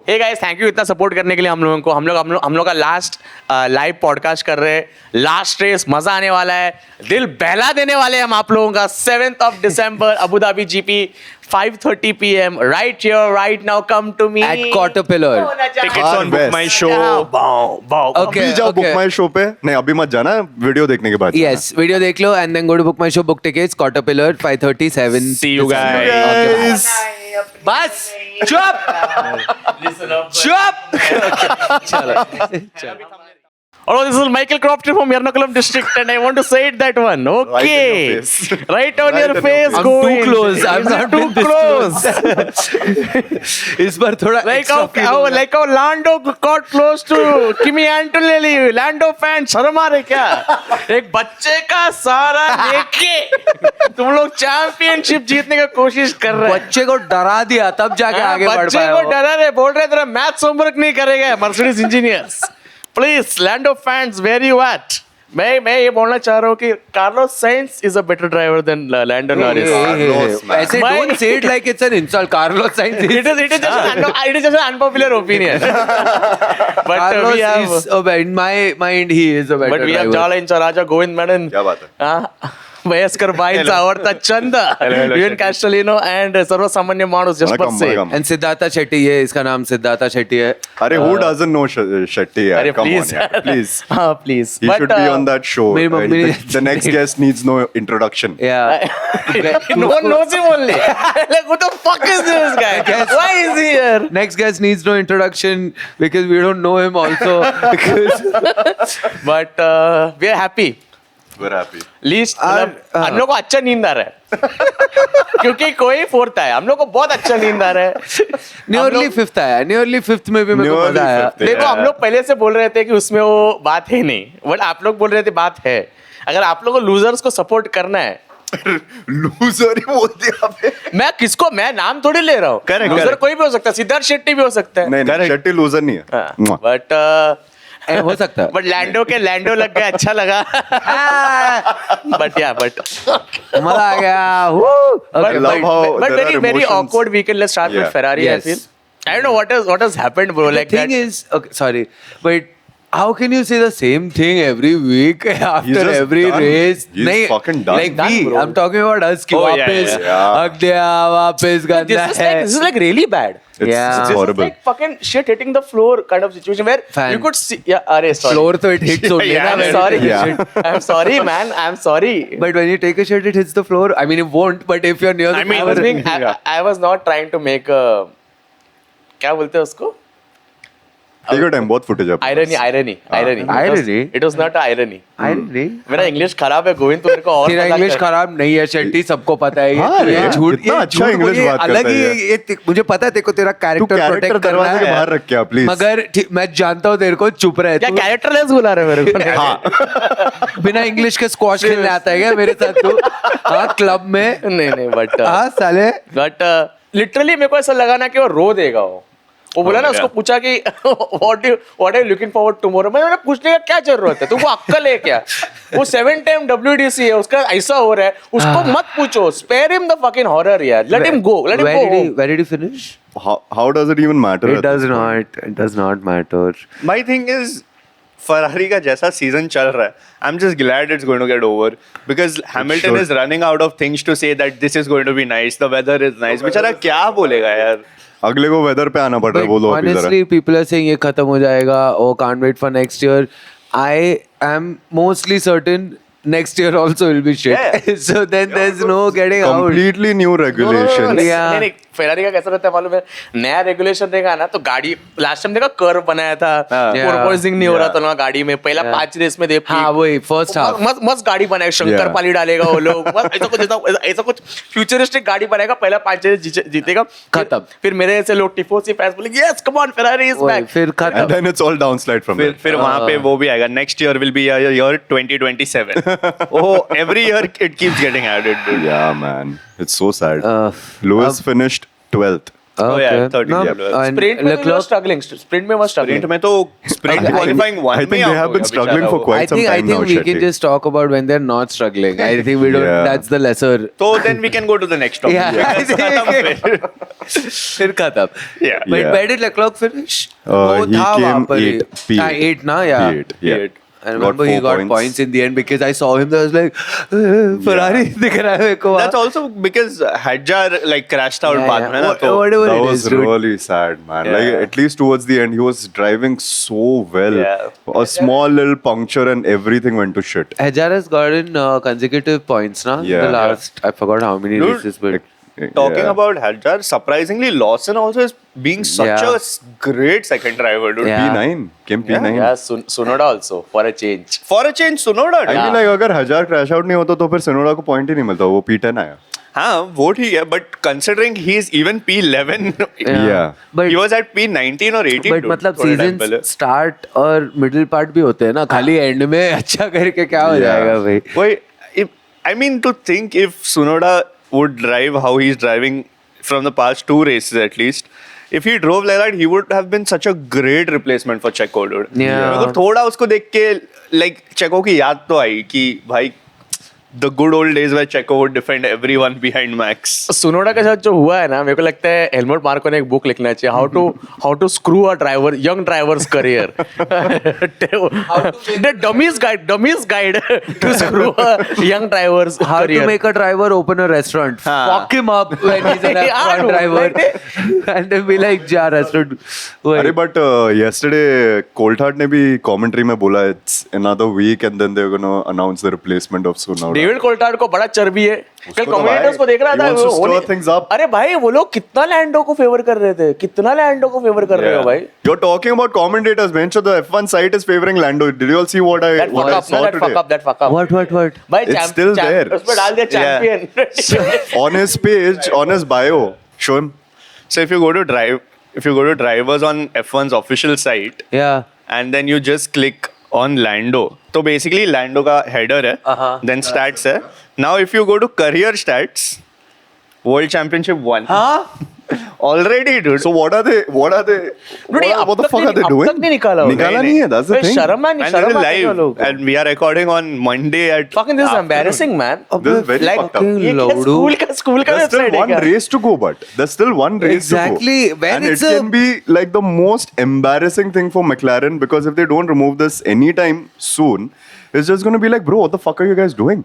Hey guys, thank you इतना support करने के लिए हम लोगों को। हम लोग का लास्ट लाइव पॉडकास्ट कर रहे हैं। लास्ट रेस मजा आने वाला है, दिल बहला देने वाले हैं हम आप लोगों का। 7th of December Abu Dhabi GP 5:30 PM right here right now, come to me At Caterpillar. Tickets on Book My Show. Okay, अभी जाओ okay. बुक माई शो पे, नहीं अभी मत जाना, वीडियो देखने के बाद जाना। Yes, video देख लो and then go to Book My Show, book tickets, Caterpillar 5:30 7. See you guys. Guys. बस चुप चुप चलो Oh, this is Michael Crofton from Ernakulam district, and I want to say it that one. Okay, right on your face. I'm Govind. too close. I'm not too been this close. इस बार थोड़ा Like extra feel होगा. like how Lando got close to Kimi Antonelli. Lando fan शर्म आ रहे क्या? एक बच्चे का सहारा लेके तुम लोग चैंपियनशिप जीतने की कोशिश कर रहे हैं। बच्चे को डरा दिया तब जाके आगे बढ़ बच्चे पाया को वो. डरा रहे, बोल रहे तेरा मैथ्स होमवर्क नहीं करेगा Mercedes engineers. Please Lando fans, where you at? मैं ये बोलना चाह रहा हूँ कि Carlos Sainz is a better driver than Lando Norris. Carlos, man. ऐसे don't say it like it's an insult. Carlos Sainz is It is just an unpopular opinion. But Carlos we have is in my mind he is a better but we have driver. Jala Raja Govind Menon. क्या बात है? वयस्कर बाईंचा आवडता छंद UN कॅस्टलिनो and सर्वसामान्य माणूस जसपत welcome, से welcome. And Siddhartha Shetty है, इसका नाम Siddhartha Shetty है. अरे who doesn't know Shetty यार? अरे Come प्लीज on यार, please. हाँ please He should be on that show. मेरी मम्मी ने- The next guest needs no introduction. Yeah. no one knows him only. Like, what the fuck is this guy? Guess- Why is he here? Next guest needs no introduction because we don't know him also. Because But we are happy. We're happy. Least हम लोग को अच्छा नींद आ रहा है क्योंकि कोई fourth आया, हम लोग को बहुत अच्छा नींद आ रहा है। nearly fifth आया, nearly fifth में भी मेरे को Nearly मजा आया. fifth. देखो हम लोग पहले से बोल रहे थे कि उसमें वो बात है नहीं, बट आप लोग बोल रहे थे बात है। अगर आप लोग को लूजर्स को सपोर्ट करना है, लूजर ही बोल दिया आपने। मैं किसको, मैं नाम थोड़ी ले रहा हूँ। Correct, loser correct. कोई भी हो सकता है, सिद्धार्थ शेट्टी भी हो सकता है। नहीं शेट्टी लूजर नहीं है। मुआ। हो सकता है. बट लैंडो लग गया, अच्छा लगा। बट मजा आ गया. Woo! Okay, love how there very are very emotions. awkward weekend. Let's start with Yeah. Ferrari. Yes. I feel I don't know what has happened, bro. The Like thing that. is, okay, sorry, but how can you say the same thing every week after just every done. race? He's नहीं, fucking done. Like Done, we, bro. I'm talking about us. कि Oh, yeah, वापस yeah. हक दिया, वापस गंदा है. This is like really bad. It's Yeah. This horrible. is like fucking shit hitting the floor kind of situation where Fan. you could see. Yeah, arey, sorry. Floor तो it hits only. Yeah, ना, I'm when sorry. you take a Yeah. shit. I'm sorry, man. I'm sorry. But when you take a shit, it hits the floor. I mean, it won't. But if you're near the I floor, was being. I was not trying to make a. क्या बोलते हैं उसको? Take your time, बहुत footage है। Irony. Irony? It was not a irony. नहीं. मेरा English खराब है गोविंद, तो मेरे को और तेरा मजाक इंग्लिश कर- खराब नहीं है शेट्टी, सबको पता है. हाँ रे, ये झूठ, कितना ये अच्छा झूठ इंग्लिश ये बात अलग करता ही है ये मुझे पता है तेरे को तेरा तू कैरेक्टर कैरेक्टर प्रोटेक्ट करना दरवाजे के है. बाहर रख क्या प्लीज। मगर मैं जानता हूँ तेरे को चुप रहे. क्या तू कैरेक्टरलेस बुला रहे हैं मेरे को? हाँ बिना इंग्लिश के स्क्वॉश खेलने आता है क्या मेरे साथ तू? हाँ क्लब में. नहीं बट हाँ साले. लिटरली मेरे को ऐसा लगा ना कि वो रो देगा वो बोला ना, उसको पूछा कि what are you looking forward tomorrow. मैंने पूछने का क्या जरूरत है, तुमको अक्कल है क्या? वो 7 टाइम WDC है, उसका ऐसा हो रहा है, उसको मत पूछो. Spare him the fucking horror यार. Let him go home. Where did he finish? how does it even matter? It does not. It does not matter. My thing is, Ferrari का जैसा सीजन चल रहा है, I'm just glad it's going to get over because Hamilton should. is running out of things to say that this is going to be nice, the weather is nice. बेचारा क्या बोलेगा यार? अगले को वेदर पे आना पड़ रहा है, बोलो अभी जरा। Honestly, people are saying ये खत्म हो जाएगा. Oh, can't wait for next year. I am mostly certain next year also will be shit. Yeah. So then there's no getting out. Completely new regulations. Yeah. नहीं Ferrari का कैसा रहता है मालूम है? नया रेगुलेशन रहेगा ना तो गाड़ी लास्ट टाइम देखा कर्व बनाया था, पोर्पोइजिंग नहीं हो रहा था ना गाड़ी में. पहला 5 रेस में देख हाँ वही first half. मस्त गाड़ी बनाएगा, शंकर पाली डालेगा वो लोग. ऐसा कुछ फ्यूचरिस्टिक गाड़ी बनाएगा, पहला 5 रेस जीतेगा, खत्म. फिर मेरे ऐसे लोग टिफोसी फैंस बोलेंगे yes come on Ferrari is वही, बैक. फिर And खत्म. then it's all downslide from there. फिर वहाँ पे वो भी आएगा. Next year will be year 2027. Oh, every year it keeps getting added. Dude. Yeah, man. It's so sad. Uh, Lewis finished 12th. Oh, yeah, Okay. 13 No, yellow. and sprint में तो Leclerc- struggling, sprint में was struggling. Sprint में तो sprint qualifying I think they have been struggling for I quite some think time now, we can Shetty. just talk about when they're not struggling. I think we don't. Yeah. That's the lesser. So then we can go to the next topic. Yeah. खत्म फिर। फिर खत्म. Yeah. But Yeah. where did Leclerc finish? He वो था वहाँ came पर ही. 8th, P8. हाँ, 8 ना, yeah. P8, yeah. P8. I remember he 4 got points in the end because I saw him. I was like, Ferrari दिख रहा है मेरे को वहाँ. That's also because Hadjar like crashed out Yeah, बाद yeah. में ना तो Whatever That it was is, dude. really sad, man. Yeah. Like at least towards the end, he was driving so well. Yeah. A small little puncture and everything went to shit. Hajar has gotten consecutive points now. Yeah. The last, I forgot how many Dude, races, but talking Yeah. about Hadjar, surprisingly Lawson also is being such Yeah. a great second driver, dude. Yeah. P9 came P9. Yeah, Sunoda also for a change. For a change, Sunoda. I mean, like अगर 1000 crash out नहीं होता तो फिर सिनोडा को point ही नहीं मिलता, वो P10 आया. हाँ, वो ठीक है, but considering he is even P11, Yeah. but he was at P19 or 18. but dude, मतलब थोड़े time सीजन पहले। स्टार्ट और मिडिल पार्ट भी होते हैं ना, खाली एंड में अच्छा करके क्या हो Yeah. जाएगा भाई. Wait, I mean, to think if Sunoda would drive how he's driving from the past 2 races at least, if he drove like that, he would have been such a great replacement for Checo, dude. Yeah. मेरे को थोड़ा उसको देख के like Checo की याद तो आई कि भाई the good old days where Checo would defend everyone behind Max. सुनोडा के साथ जो हुआ है ना, मेरे को लगता है हेलमेट मार्को ने एक बुक लिखना चाहिए, how to screw a driver, young drivers career, the dummies guide to screw a young drivers How to career. make a driver open a restaurant? Fuck him up when he's an Yeah, F1 dude, driver, like and then be like, "Ja, restaurant." अरे but yesterday Coulthard ने भी commentary में बोला it's another week and then they're gonna announce the replacement of Sunoda. David Coulthard को बड़ा चर्बी है. कल तो कमेंटेटर्स भाई, को देख रहा he था, wants to वो stir नहीं- things up. अरे भाई वो लोग कितना लैंडो को फेवर कर रहे थे, कितना लैंडो को फेवर कर रहे हो भाई. You're talking about commentators, man. So the F1 site is favoring Lando. Did you all see what I That fuck up, saw that today? fuck up. What? भाई It's still there. उसमें डाल दिया champion. On his page, on his bio, show him. So if you go to drivers on F1's official site Yeah. and then you just click on Lando, तो basically Lando का header है, then stats है. Now if you go to career stats, World Championship 1. Already, dude. So what are they? Dude, ये अब What the तक fuck नहीं- are they अब doing? तक नहीं निकाला वो. निकाला नहीं, नहीं है. That's the भाई thing. शर्म and this is आती है live, लोगों को. and we are recording on Monday at. Fucking this is afternoon. embarrassing, man. This is very Like, fucked up. ये क्या Loadu. स्कूल का There's still website है one क्या? race to go, but there's still one race Exactly. to go. When And it it's a- can be like the most embarrassing thing for McLaren because if they don't remove this anytime soon, it's just going to be like, bro, what the fuck are you guys doing?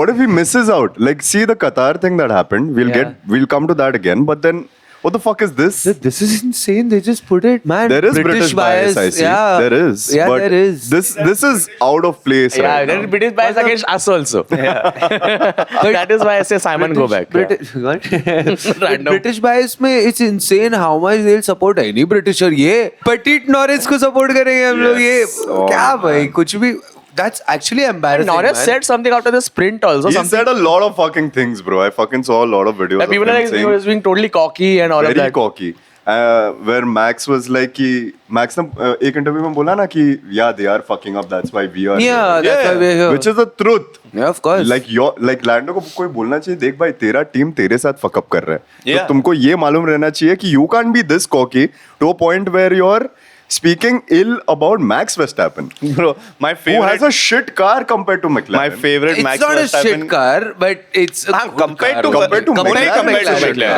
What if he misses out? Like, see the Qatar thing that happened. Yeah. We'll come to that again. But then, what the fuck is this? This is insane. They just put it, man. There is British bias, I see. Yeah. There is. Yeah, but there is. This is out of place Yeah, right then now. British bias against us also. That is why I say Simon go back. British, what? Random. British bias में it's insane how much they'll support any Britisher. ये Petit Norris को support करेंगे हम लोग, ये Yes. Oh, क्या भाई कुछ भी. That's actually embarrassing. Norris man. said something after the sprint also. He Something said a lot of fucking things, bro. I fucking saw a lot of videos that people of are him like he saying was being totally cocky and all very of that. cocky. Where Max was like कि Max ने एक interview में बोला ना कि yeah they are fucking up, that's why we are Yeah, here. that's why we're here. Which is the truth. Yeah, of course. like Lando को कोई बोलना चाहिए, देख भाई तेरा टीम तेरे साथ fuck up कर रहा है, Yeah. तो तुमको ये मालूम रहना चाहिए कि you can't be this cocky to a point where you're speaking ill about Max Verstappen, Bro, my who favorite. has a shit car compared to McLaren. my favorite It's Max not a Verstappen. shit car, but it's a good compared car. to- compared to McLaren.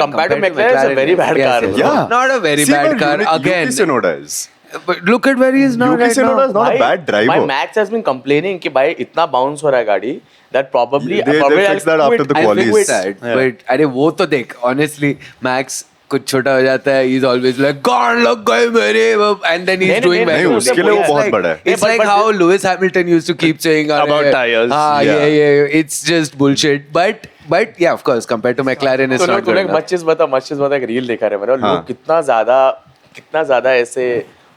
Compared to McLaren, it's a very bad car, bro. Yeah. Not a very See bad where car. Yuki Again, Tsunoda is. but look at where he is now. Yuki right Tsunoda now. is not a bad driver. My Max has been complaining कि भाई इतना bounce हो रहा है गाड़ी that probably They probably fixed I'll that after quit. the I'll qualies. fix that. But अरे वो तो देख, honestly, Max कुछ छोटा हो जाता है, he's always like, God लग गए मेरे, and then he's नहीं, doing नहीं, very नहीं, well. उसके लिए वो It's बहुत like- बड़ा है. It's But- like but- how Lewis Hamilton used to keep saying About अरे, tires. हाँ, Yeah. yeah, it's just bullshit. But yeah, of course, compared to McLaren, it's not तूने good एक enough. मस्त चीज बता, एक रील देखा रहे मैंने, और हाँ. लोग कितना ज्यादा ऐसे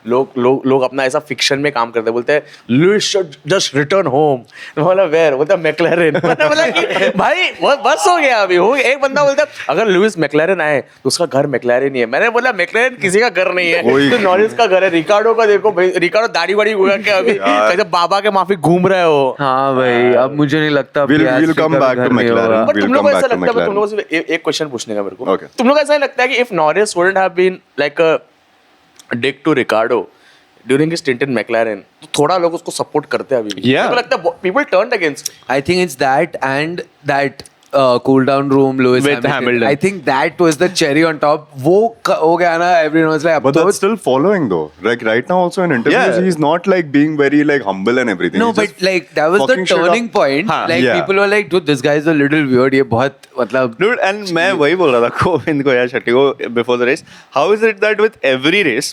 लोग अपना ऐसा फिक्शन में काम करते हैं, बोलते हैं Lewis should just return home, बोला वेयर, बोलता मैक्लेरन, बोला कि भाई बस हो गया अभी हो। एक बंदा बोलता अगर लुइस मैक्लेरन आए तो उसका घर मैक्लेरन ही है। मैंने बोला मैक्लेरन किसी का घर नहीं है, तो नॉरिस का घर है। रिकार्डो का देखो भाई, रिकार्डो दाढ़ी वाड़ी उगा के अभी कैसे बाबा के माफी घूम रहे हो। हाँ भाई, अब मुझे नहीं लगता We'll come back to McLaren. But तुम We'll लोग come को ऐसा back to लगता है, तुम McLaren. लोगों से एक क्वेश्चन पूछने का मेरे को, Okay. तुम लोग को ऐसा नहीं लगता है कि if Norris wouldn't have been like a dick to Ricciardo during his stint in McLaren, तो थोड़ा लोग उसको सपोर्ट करते हैं अभी भी। Yeah. मेरे को लगता है people turned against. I think it's that and that cool down room Lewis With Hamilton. I think that was the cherry on top. वो हो गया ना, everyone was like, अब But तो that's still following though. Like right now also in interviews, Yeah. he's not like being very like humble and everything. no, He's but just like that was the fucking shit turning up. point. हाँ, Like yeah. people were like, dude, this guy is a little weird. ये बहुत मतलब Dude, and मैं वही बोल रहा था गोविंद को या शेट्टी को before the race. How is it that with every race,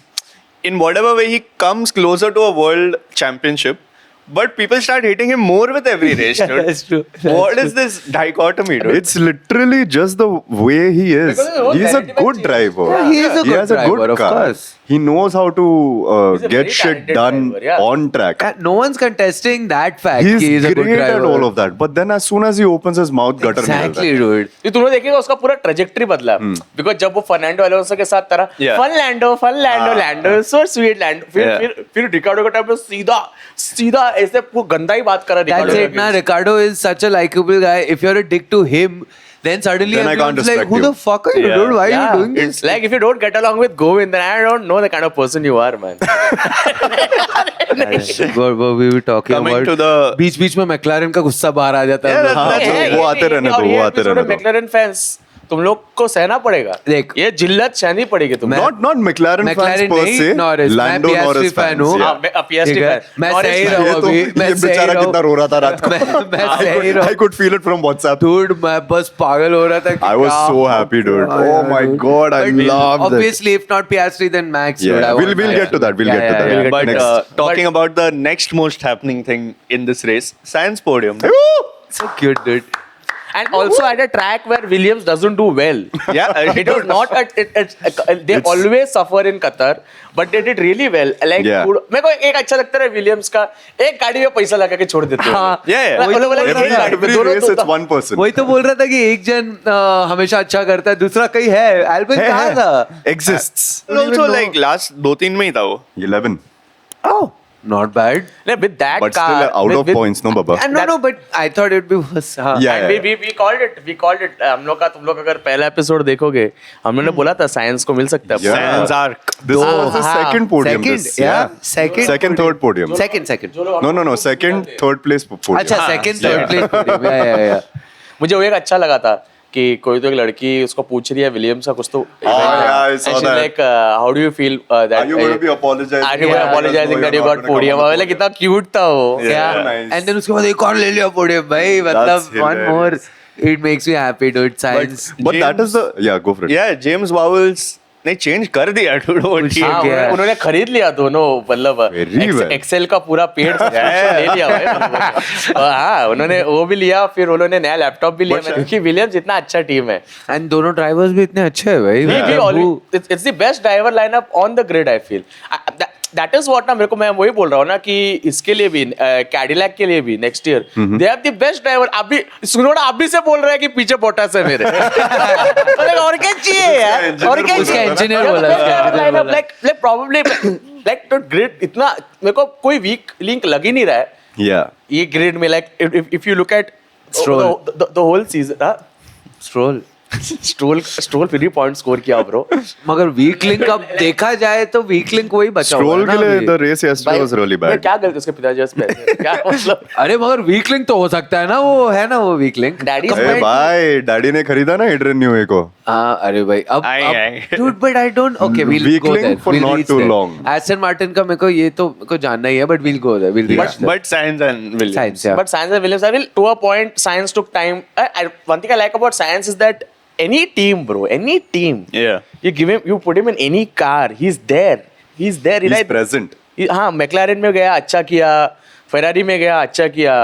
in whatever way he comes closer to a world championship, but people start hating him more with every race, dude. That's true. What is this dichotomy, dude? It's literally just the way he is. Because the whole He's a narrative good has driver. Yeah, he is a good has a driver, good of car. course. He knows how to He's a very get shit talented done driver, yeah. on track. and no one's contesting that fact. He's कि he's a good great at driver. all of that. But then as soon as he opens his mouth, gutter Exactly, निकलता है. dude. ये तुमने देखिएगा उसका पूरा trajectory बदला, because जब वो फर्नांडो अलोंसो के साथ तरह Yeah. Fun Lando so sweet Lando, Yeah. फिर रिकार्डो का टाइम पे सीधा ऐसे वो गंदा ही बात कर रहा है That's Ricardo it. Now Ricardo is such a likable guy. If you're a dick to him, then suddenly Then I can't everyone's like, respect who you. the fuck are you, Yeah. dude? Why are Yeah. you doing this? It's like if you don't get along with Govind, then I don't know the kind of person you are, man. What we were talking Coming about. to the- बीच में McLaren का गुस्सा बाहर आ जाता Yeah, है. that's- हाँ, Yeah, तो वो आते रहने दो, वो आते रहने दो. मैक्लारेन फैंस तुम लोग को सहना पड़ेगा, देख। ये जिल्लत सहनी पड़ेगी तुम्हें। Not McLaren fans McLaren per नहीं, से. Norris. Lando मैं Norris PSV fan fans. हूँ. yeah. हाँ, मैं PSG ठीक है? fan. मैं Norris सही fan. रहा ये हूँ तो अभी. मैं ये सही बेचारा रहा कितना रो रहा था रात को. मैं सही रहा I could feel it from WhatsApp. Dude, मैं बस पागल हो रहा था कि I was क्या so happy, dude. हाँ, Oh my dude. god, I But loved it. obviously, if not Piastri, then Max. Yeah, dude, I we'll want get to that. We'll Yeah, get to yeah, that. yeah. But Next. talking about the next most happening thing in this race, Sainz podium. So cute, dude. And also at a track where Williams doesn't do well. Yeah, It was not they always suffer in Qatar, but they did really well. Like Yeah. मेरे को एक अच्छा लगता है Williams का, एक गाड़ी में पैसा लगा के छोड़ देते हैं। हाँ, yeah. वो लोग बोला कि एक गाड़ी पे Every दोनों race तो- it's one person. वही तो बोल रहा था कि एक जन हमेशा अच्छा करता है, दूसरा कहीं है. एल्बिन है, कहाँ है. था? Exists. Also, like last 2-3 में ही था वो. 11. Oh, not bad. नहीं, with that But car, still out of with- points, no, Baba? And no, but I thought it'd be worse. हाँ. Yeah. And we called it. हम लोग का, तुम लोग अगर पहला एपिसोड देखोगे, हमने ने बोला था साइंस को मिल सकता है. Yeah. Sainz arc. This was the हाँ. second podium. Second, this, yeah. Second third podium. Second. No. Second, third place podium. अच्छा, second, third Yeah. place podium. Yeah. मुझे वो एक अच्छा लगा था कि कोई तो एक लड़की उसको पूछ रही है विलियम्स का कुछ तो, yeah, I saw that. like how do you feel that Are you going to be apologizing? Are you apologizing that you got podium? मतलब कितना cute था वो. Yeah. Yeah. nice. And then उसके बाद एक और ले लिया podium भाई. That's मतलब one more. hilarious. It makes me happy, dude. Science. But that is the go for it. Yeah, James Vowles ने change कर दिया dude वो कुछ team. हाँ, क्या? उन्होंने खरीद लिया दोनों, मतलब Very well. एक्सेल का पूरा पेड ले लिया भाई, मतलब। हाँ, उन्होंने वो भी लिया, फिर उन्होंने नया लैपटॉप भी लिया, क्योंकि विलियम्स इतना अच्छा टीम है. And दोनों drivers भी इतने अच्छे हैं भाई. It's the best driver lineup on the grid, I feel. That is what ना मेरे को, मैं वही बोल रहा हूँ ना कि इसके लिए भी, कैडिलैक के लिए भी next year they have the best driver. अभी सुनोड़ा अभी से बोल रहा है कि पीछे बोटास है मेरे. और क्या चाहिए यार, और क्या उसका चाहिए? engineer बोला, उसका engineer बोला. like probably like to grid इतना मेरे को कोई वीक लिंक लग ही नहीं रहा है Yeah. ये ग्रिड में. like if you look at Stroll. the whole season, Stroll. Stroll 3 point score किया ब्रो. मगर वीक लिंक अब देखा जाए तो वीक लिंक वही बचा हुआ है Stroll ना के लिए अभी. the race yesterday was really bad. क्या गलती उसके पिताजी उसमें क्या मतलब. अरे मगर वीक लिंक तो हो सकता है ना, वो है ना वो वीक लिंक. Daddy is ए भाई, डैडी ने खरीदा ना एड्रियन न्यूए को. हाँ अरे भाई अब आए. dude but I don't okay we'll Weak go link there for we'll not reach too there. long. Aston Martin का मेरे को ये तो मेरे को जानना ही है but we'll go there we'll reach there. But Sainz and Williams. Science, yeah. But Sainz and Williams, I will, to a point, Sainz took time. One thing I like about Sainz is that any team, bro, any team, Yeah. you put him in any car, he's there. He's there. He's present. हाँ, McLaren में गया अच्छा किया, Ferrari में गया अच्छा किया,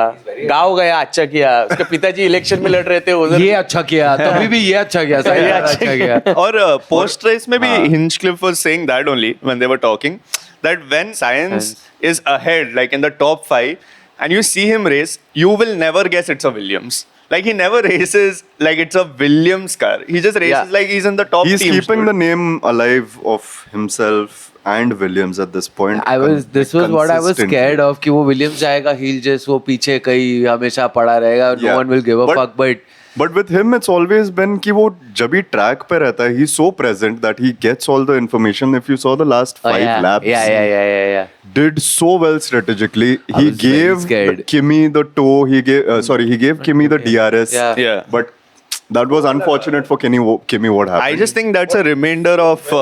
गाँव गया अच्छा किया, उसके पिताजी इलेक्शन में लड़ रहे थे उधर. ये अच्छा किया तभी भी ये अच्छा किया सही अच्छा किया. और post race में भी Hinchcliffe was saying that only when they were talking that when Science is ahead, like in the top 5, and you see him race, you will never guess it's a Williams. Like he never races like it's a Williams car. He just races Yeah. like he's in the top He's teams, keeping dude. the name alive of himself and Williams at this point. This was what I was consistently. scared of कि वो Williams जाएगा, he'll just वो पीछे कहीं हमेशा पड़ा रहेगा, no Yeah. one will give a fuck. But with him, it's always been कि वो जब भी track पे रहता है, he's so present that he gets all the information. If you saw the last 5 laps, Yeah. did so well strategically. I He was very gave scared. Kimi the toe. He gave Kimi the DRS. Yeah. But that was unfortunate for Kimi. What happened? I just think that's a remainder of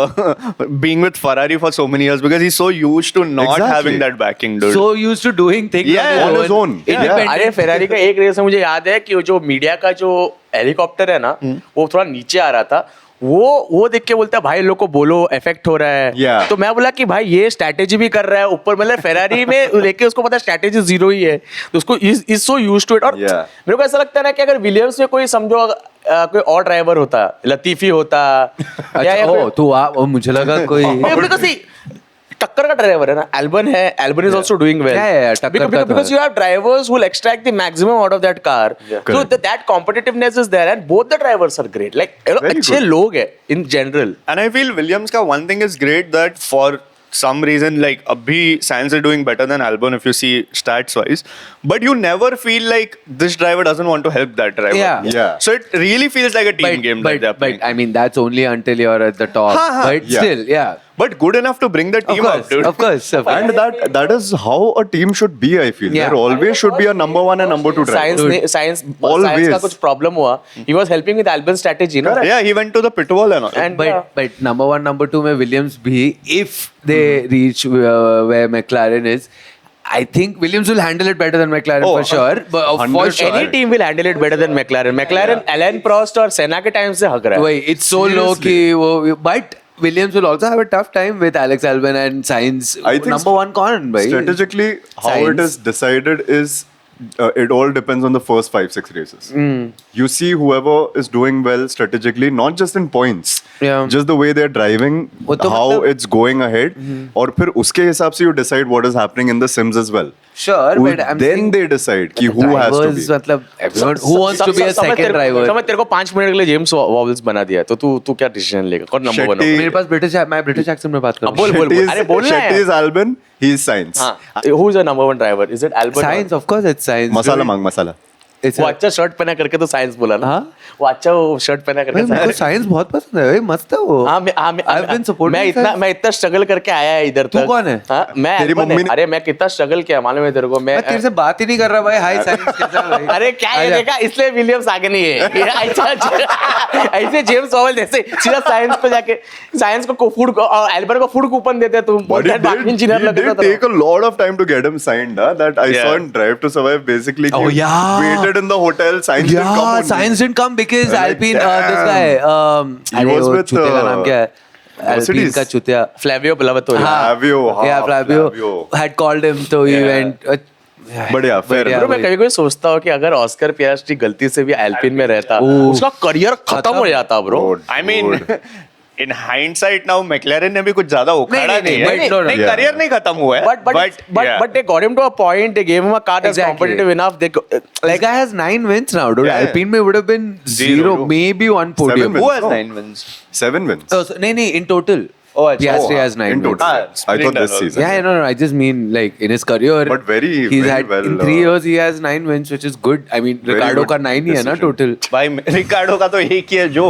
being with Ferrari for so many years because he's so used to not Exactly. having that backing, dude. So used to doing things Yeah, on his own. Yeah. Independent. अरे Ferrari का एक race में मुझे याद है कि वो जो मीडिया का जो हेलीकॉप्टर है ना वो थोड़ा नीचे आ रहा था, वो देख के बोलता है भाई लोग को बोलो इफेक्ट हो रहा है। Yeah. तो मैं बोला कि भाई ये स्ट्रैटेजी भी कर रहा है ऊपर, मतलब फेरारी में लेके उसको पता है स्ट्रैटेजी जीरो ही है, तो उसको is so used to it. और Yeah. मेरे को ऐसा लगता है ना कि अगर विलियम्स में कोई समझो कोई और ड्राइवर होता, लतीफी होता अच्छा, ओ तू आ मुझे लगा कोई because see, टक्कर का ड्राइवर है ना, एल्बन है, eleven is also doing well. Yeah, टक्कर का तो because है। you have drivers who will extract the maximum out of that car. So Correct. that competitiveness is there and both the drivers are great. Like Very अच्छे good. लोग हैं in general. And I feel Williams ka one thing is great that for some reason like abhi Sainz is doing better than Albon if you see stats wise, but you never feel like this driver doesn't want to help that driver. Yeah. So it really feels like a team game that they're playing. I mean that's only until you're at the top. But Yeah. still, yeah. But good enough to bring the team up, dude. Of course. And that is how a team should be. I feel Yeah. there always should be a number 1 and number 2 driver. Science Always. का कुछ problem हुआ, he was helping with Albon's strategy, no? Yeah, he went to the pit wall and all. And But number 1, number 2 में Williams भी, if they reach where McLaren is, I think Williams will handle it better than McLaren for sure. But for 100%. sure, any team will handle it better than McLaren. McLaren, Alain Prost और सेना के time से हक रहा है। wait, it's so low कि वो, but Williams will also have a tough time with Alex Albon and Sainz. I think number 1 con, bhai. Strategically, how it Sainz. is decided is it all depends on the first 5-6 races. You see whoever is doing well strategically, not just in points, Yeah. just the way they're driving, वो तो how मतलब- it's going ahead, और फिर उसके हिसाब से you decide what is happening in the sims as well. Sure, but I'm then saying they decide कि who has to drivers, be. मतलब everyone who wants to be a second driver. समझ तेरे को 5 मिनट के लिए James walls बना दिया है, तो तू क्या डिसीजन लेगा? कौन नंबर 1 Shetty- मेरे पास मैं ब्रिटिश एक्सेंट में बात कर रहा बोल, हूँ. बोल, Shetty is- अरे बोलना है। Shetty is Albon, he is Sainz. हाँ, who is the number 1 driver? Is it Albon? Sainz, of course it's Sainz. मसाला मांग मसाला. It's वो a- अच्छा शर्ट पहना करके तो साइंस बोला ना। हाँ? वो अच्छा वो शर्ट पहना भाई, करके मेरे को साइंस बहुत पसंद है भाई, मस्त है वो. I've been supporting मैं इतना स्ट्रगल करके आया है इधर तू तक। कौन है? हाँ, मैं तेरी Albon मम्मी है। ने- अरे मैं कितना स्ट्रगल किया मालूम है तेरे को? मैं तेरे से बात ही नहीं कर रहा भाई. हाय साइंस कैसा है भाई? अरे क्या है आजा. देखा, इसलिए विलियम्स आगे नहीं है। ये ऐसे जेम्स वॉल जैसे सीधा साइंस पे जाके साइंस को फूड और एल्बन को फूड कूपन देते तुम But it did, engineer it did take a lot of time to get him signed. That I saw in Drive to Survive. Basically, Oh, he yeah. waited in the hotel. Sainz didn't come Yeah, only. Sainz didn't come because Like, Alpine, this damn. guy, He अरे was वो with, चूते का नाम क्या है? Alpine Mercedes. का चूतिया. Flavio ब्लवतो हाँ. Flavio, Yeah, Flavio had called him, so he Yeah. went. But yeah, fair yeah, enough. मैं कभी कभी सोचता हूँ कि अगर ऑस्कर पियास्ट्री गलती से भी एल्पिन में रहता, उसका करियर खत्म हो जाता bro. Dude, I mean, dude. in hindsight now, McLaren ने भी कुछ ज्यादा उखाड़ा नहीं, नहीं नहीं, है. no, no. नहीं, Yeah. career नहीं खत्म हुआ है. But yeah. they got him to a point. They gave him a car that's Exactly. competitive enough. This guy has 9 wins now, dude. Yeah. Alpine में would have been 0, Zero. maybe 1 podium. wins. Who has No. 9 wins? 7 wins. Oh, so, नहीं, in total. Oh, अच्छा. Piastri has 9 in wins. total. I thought Sprinter this also. season. Yeah, no, I just mean like in his career. But very, he's very had well, in 3 years he has 9 wins, which is good. I mean, Very Ricardo good का 9 ही है ना decision. total. भाई रिकार्डो का तो एक ही है जो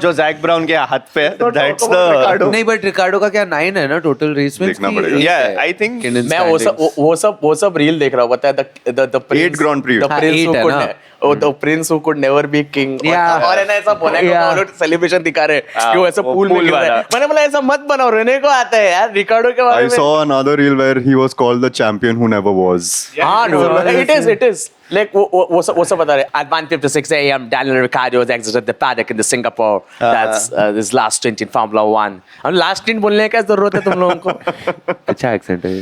जो जैक ब्राउन के हाथ पे है. That's the नहीं, but Ricardo का क्या 9 है ना total race wins देखना की पड़ेगा. एक Yeah, है. I think Kinnan मैं standings. वो सब रील देख रहा हूँ, पता है the prince, 8 Grand Prix. the हाँ, prince 8 who है could ना. the prince who could never be king. Yeah. और है ना ऐसा बोला Yeah. लोग सेलिब्रेशन दिखा रहे हैं कि वो ऐसा वो पूल में pool गिर रहा है। वाला. मैंने बोला ऐसा मत बनाओ, रहने को आता है यार रिकार्डो के बारे I में। saw another reel where he was called the champion who never was. हाँ dude, it is like वो सब बता रहे। At 1:56 a.m. Daniel Ricciardo has exited the paddock in the Singapore. That's his last stint in Formula 1. हम last stint बोलने की क्या जरूरत है तुम लोगों को? अच्छा accent है.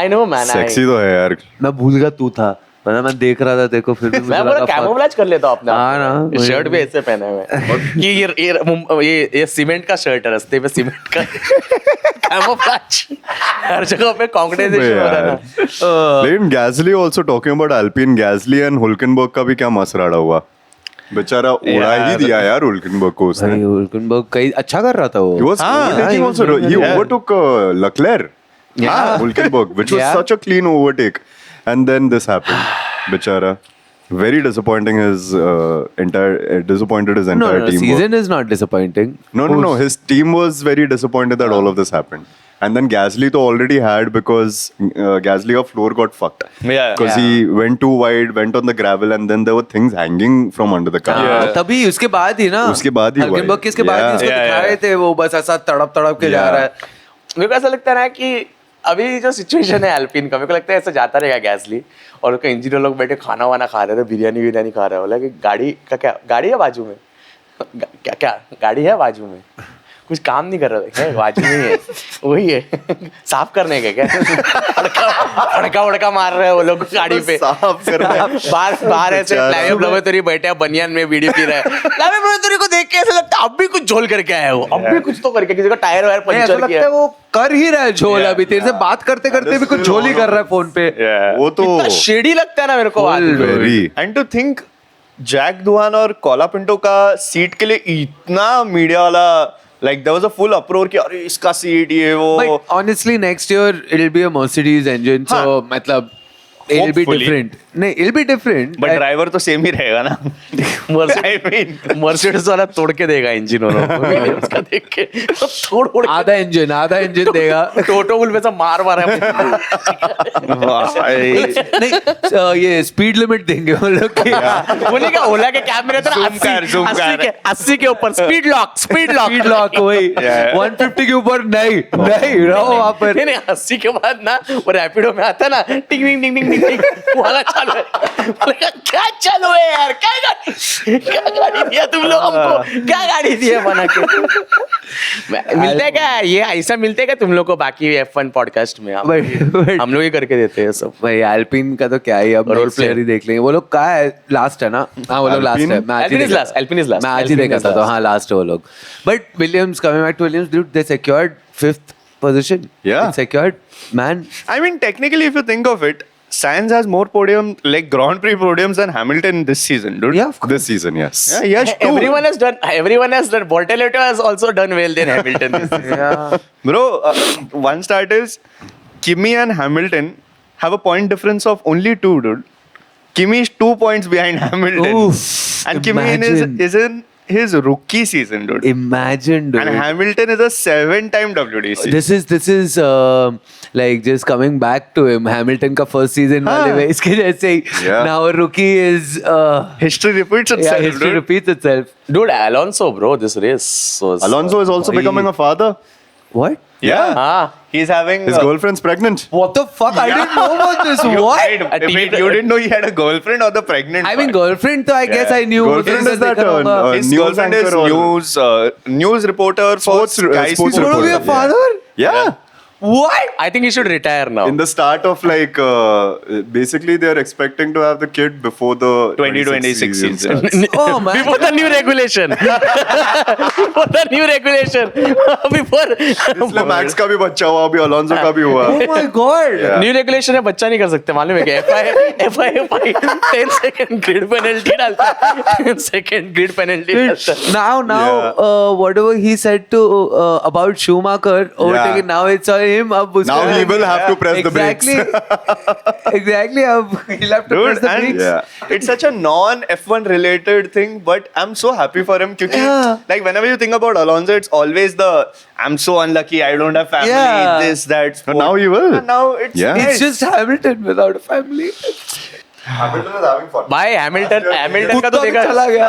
I know man. Sexy तो है यार. मैं भूल गया तू था. मतलब मैं देख रहा था देखो फिर भी मुझे मैं लगा पूरा fuck. कैमोफ्लेज कर लेता हूँ अपने हाँ ना, आप को। शर्ट भी ऐसे पहने हुए हैं कि ये सीमेंट का शर्ट है, रास्ते पे सीमेंट का कैमोफ्लेज हर जगह पे कांग्रेचुलेशन हो रहा है ना। लेकिन Gasly also talking about Alpine, Gasly and Hulkenberg का भी क्या मसराड़ा हुआ, बेचारा उड़ा ही दिया यार हुल्केनबर्ग को उसने। भाई हुल्केनबर्ग कई अच्छा कर रहा था वो. He was overtaking also. He overtook Leclerc. Yeah. Hulkenberg, which was Yeah. such a clean overtake, and then this happened. Bichara, very disappointing. Disappointed his No, entire no, team. season is not disappointing. No. His team was very disappointed that all of this happened. And then Gasly to already had because Gasly of floor got fucked. Yeah. Because he went too wide, went on the gravel, and then there were things hanging from under the car. हाँ, तभी उसके बाद ही ना उसके बाद ही हुआ हल्केनबर्ग है. किसके बाद ही उसको Yeah, दिखा yeah. रहे थे वो बस ऐसा तड़प के जा Yeah. रहा है. मेरे को ऐसा लगता है ना कि अभी जो सिचुएशन है अल्पिन का, मेरे को लगता है ऐसे जाता रहेगा गैसली और उसका इंजीनियर लोग बैठे खाना वाना खा रहे थे, बिरयानी खा रहे हो, बोला कि गाड़ी का क्या, गाड़ी है बाजू में, क्या गाड़ी है बाजू में, कुछ काम नहीं कर रहा है बाजू में ही है, वही है साफ करने के क्या फड़का मार रहे हैं वो लोग गाड़ी पे, साफ कर रहे हैं। बाहर ऐसे बेचारा। लाइव लवेतरी बैठे हैं बनियान में बीड़ी पी रहे हैं, लाइव लवेतरी को देख के ऐसा लगता है अब भी कुछ झोल करके आया है वो, अब भी कुछ तो करके, किसी का टायर वायर नहीं, ऐसा पंचर लगता किया है वो कर ही रहा है झोल अभी तेरे से बात करते भी कुछ झोल ही कर रहा है फोन पे. Yeah. वो तो इतना शेडी लगता है ना मेरे को आदमी। very. And to think Jack Doohan और कोला पिंटो का सीट के लिए इतना मीडिया वाला like there was a full uproar कि अरे इसका सीट ये वो. But honestly, next year it'll be a Mercedes engine, so हाँ. मतलब it'll be Hopefully. different. नहीं, it'll be different. But driver तो सेम ही रहेगा ना. I mean, मर्सिडीज वाला तोड़ के देगा इंजन उसका देख के तोड़ आधा इंजन देगा. टोटो बुल पे सब मार है नहीं ये स्पीड लिमिट देंगे वो लोग के. वो नहीं क्या ओला के कैब में रहता है Zoom car, zoom car. 80 के ऊपर स्पीड लॉक स्पीड लॉक वही Yeah. 150 के ऊपर नहीं रहो वहां पर. नहीं 80 के बाद ना वो रैपिडो में आता है ना टिंग टिंग टिंग टिंग टिंग वाला चालू है. मैंने कहा, क्या चालू है यार, क्या गाड़ी दिया तुम लोग हमको, क्या गाड़ी दी है बना के. मिलता है क्या ये ऐसा मिलता है क्या तुम लोग को बाकी F1 पॉडकास्ट में? हम लोग ही करके देते हैं सब. भाई अल्पिन का तो क्या ही अब Role रोल प्लेयर ही देख लेंगे. वो लोग का है लास्ट है ना. हाँ वो लोग लास्ट है. मैं आज ही Alpine is देखा last, Alpine is last. मैं आज ही Alpine देखा is था तो last. हाँ लास्ट है वो लोग. But Williams coming back to Williams dude they secured 5th position. Yeah. It's secured man. I mean, technically, if you think of it, Sainz has more podium, like Grand Prix podiums than Hamilton this season, dude. Yeah, of course. This season, yes. Yeah, he has two. Everyone has done. Bortoleto has also done well than Hamilton this season. Yeah. Bro, one start is Kimi and Hamilton have a point difference of only 2, dude. Kimi is 2 points behind Hamilton. Oof, and Kimi imagine. is in his rookie season, dude. Imagine dude. And Hamilton is a 7-time WDC. This is like just coming back to him. Hamilton का first season वाले में इसके जैसे ही. Yeah. Now a rookie is History repeats itself, yeah, history dude. repeats itself. Dude, Alonso, bro, this race was. Alonso is also becoming a father. What? Yeah. Ah, He's having His girlfriend's pregnant. What the fuck? I didn't know about this. What? Wait, you didn't know he had a girlfriend or the pregnant? I mean part? girlfriend तो I guess I knew. Girlfriend मुझे is that, देखा होगा. His news girlfriend is anchor or- news reporter for Sports- Sky sports He's gonna be a reporter. father? Yeah. What? I think he should retire now. In the start of like, basically they're expecting to have the kid before the 2026 season. starts. Oh man. Before the new regulation. Before the new regulation. Before. इसलिए max का भी बच्चा हुआ, अभी Alonso का भी हुआ. Oh my god. Yeah. New regulation है बच्चा नहीं कर सकते, मालूम है क्या? FIA 10 सेकंड ग्रिड पेनल्टी डालता है. 10 सेकंड ग्रिड पेनल्टी डालता है. Now, whatever he said to about Schumacher overtaking, now it's on him. अब उसका Now he will have to press the exactly, brakes. exactly. अब he'll have to Dude, press the and brakes. Yeah. it's such a non-F1 related thing, but I'm so happy for him because Yeah. like whenever you think about Alonso, it's always the I'm so unlucky, I don't have family, Yeah. this, that. But now he will. And now it's Yeah. It's just Hamilton without a family. Hamilton is having fun. भाई Hamilton का तो कुत्ता भी देखा चला गया.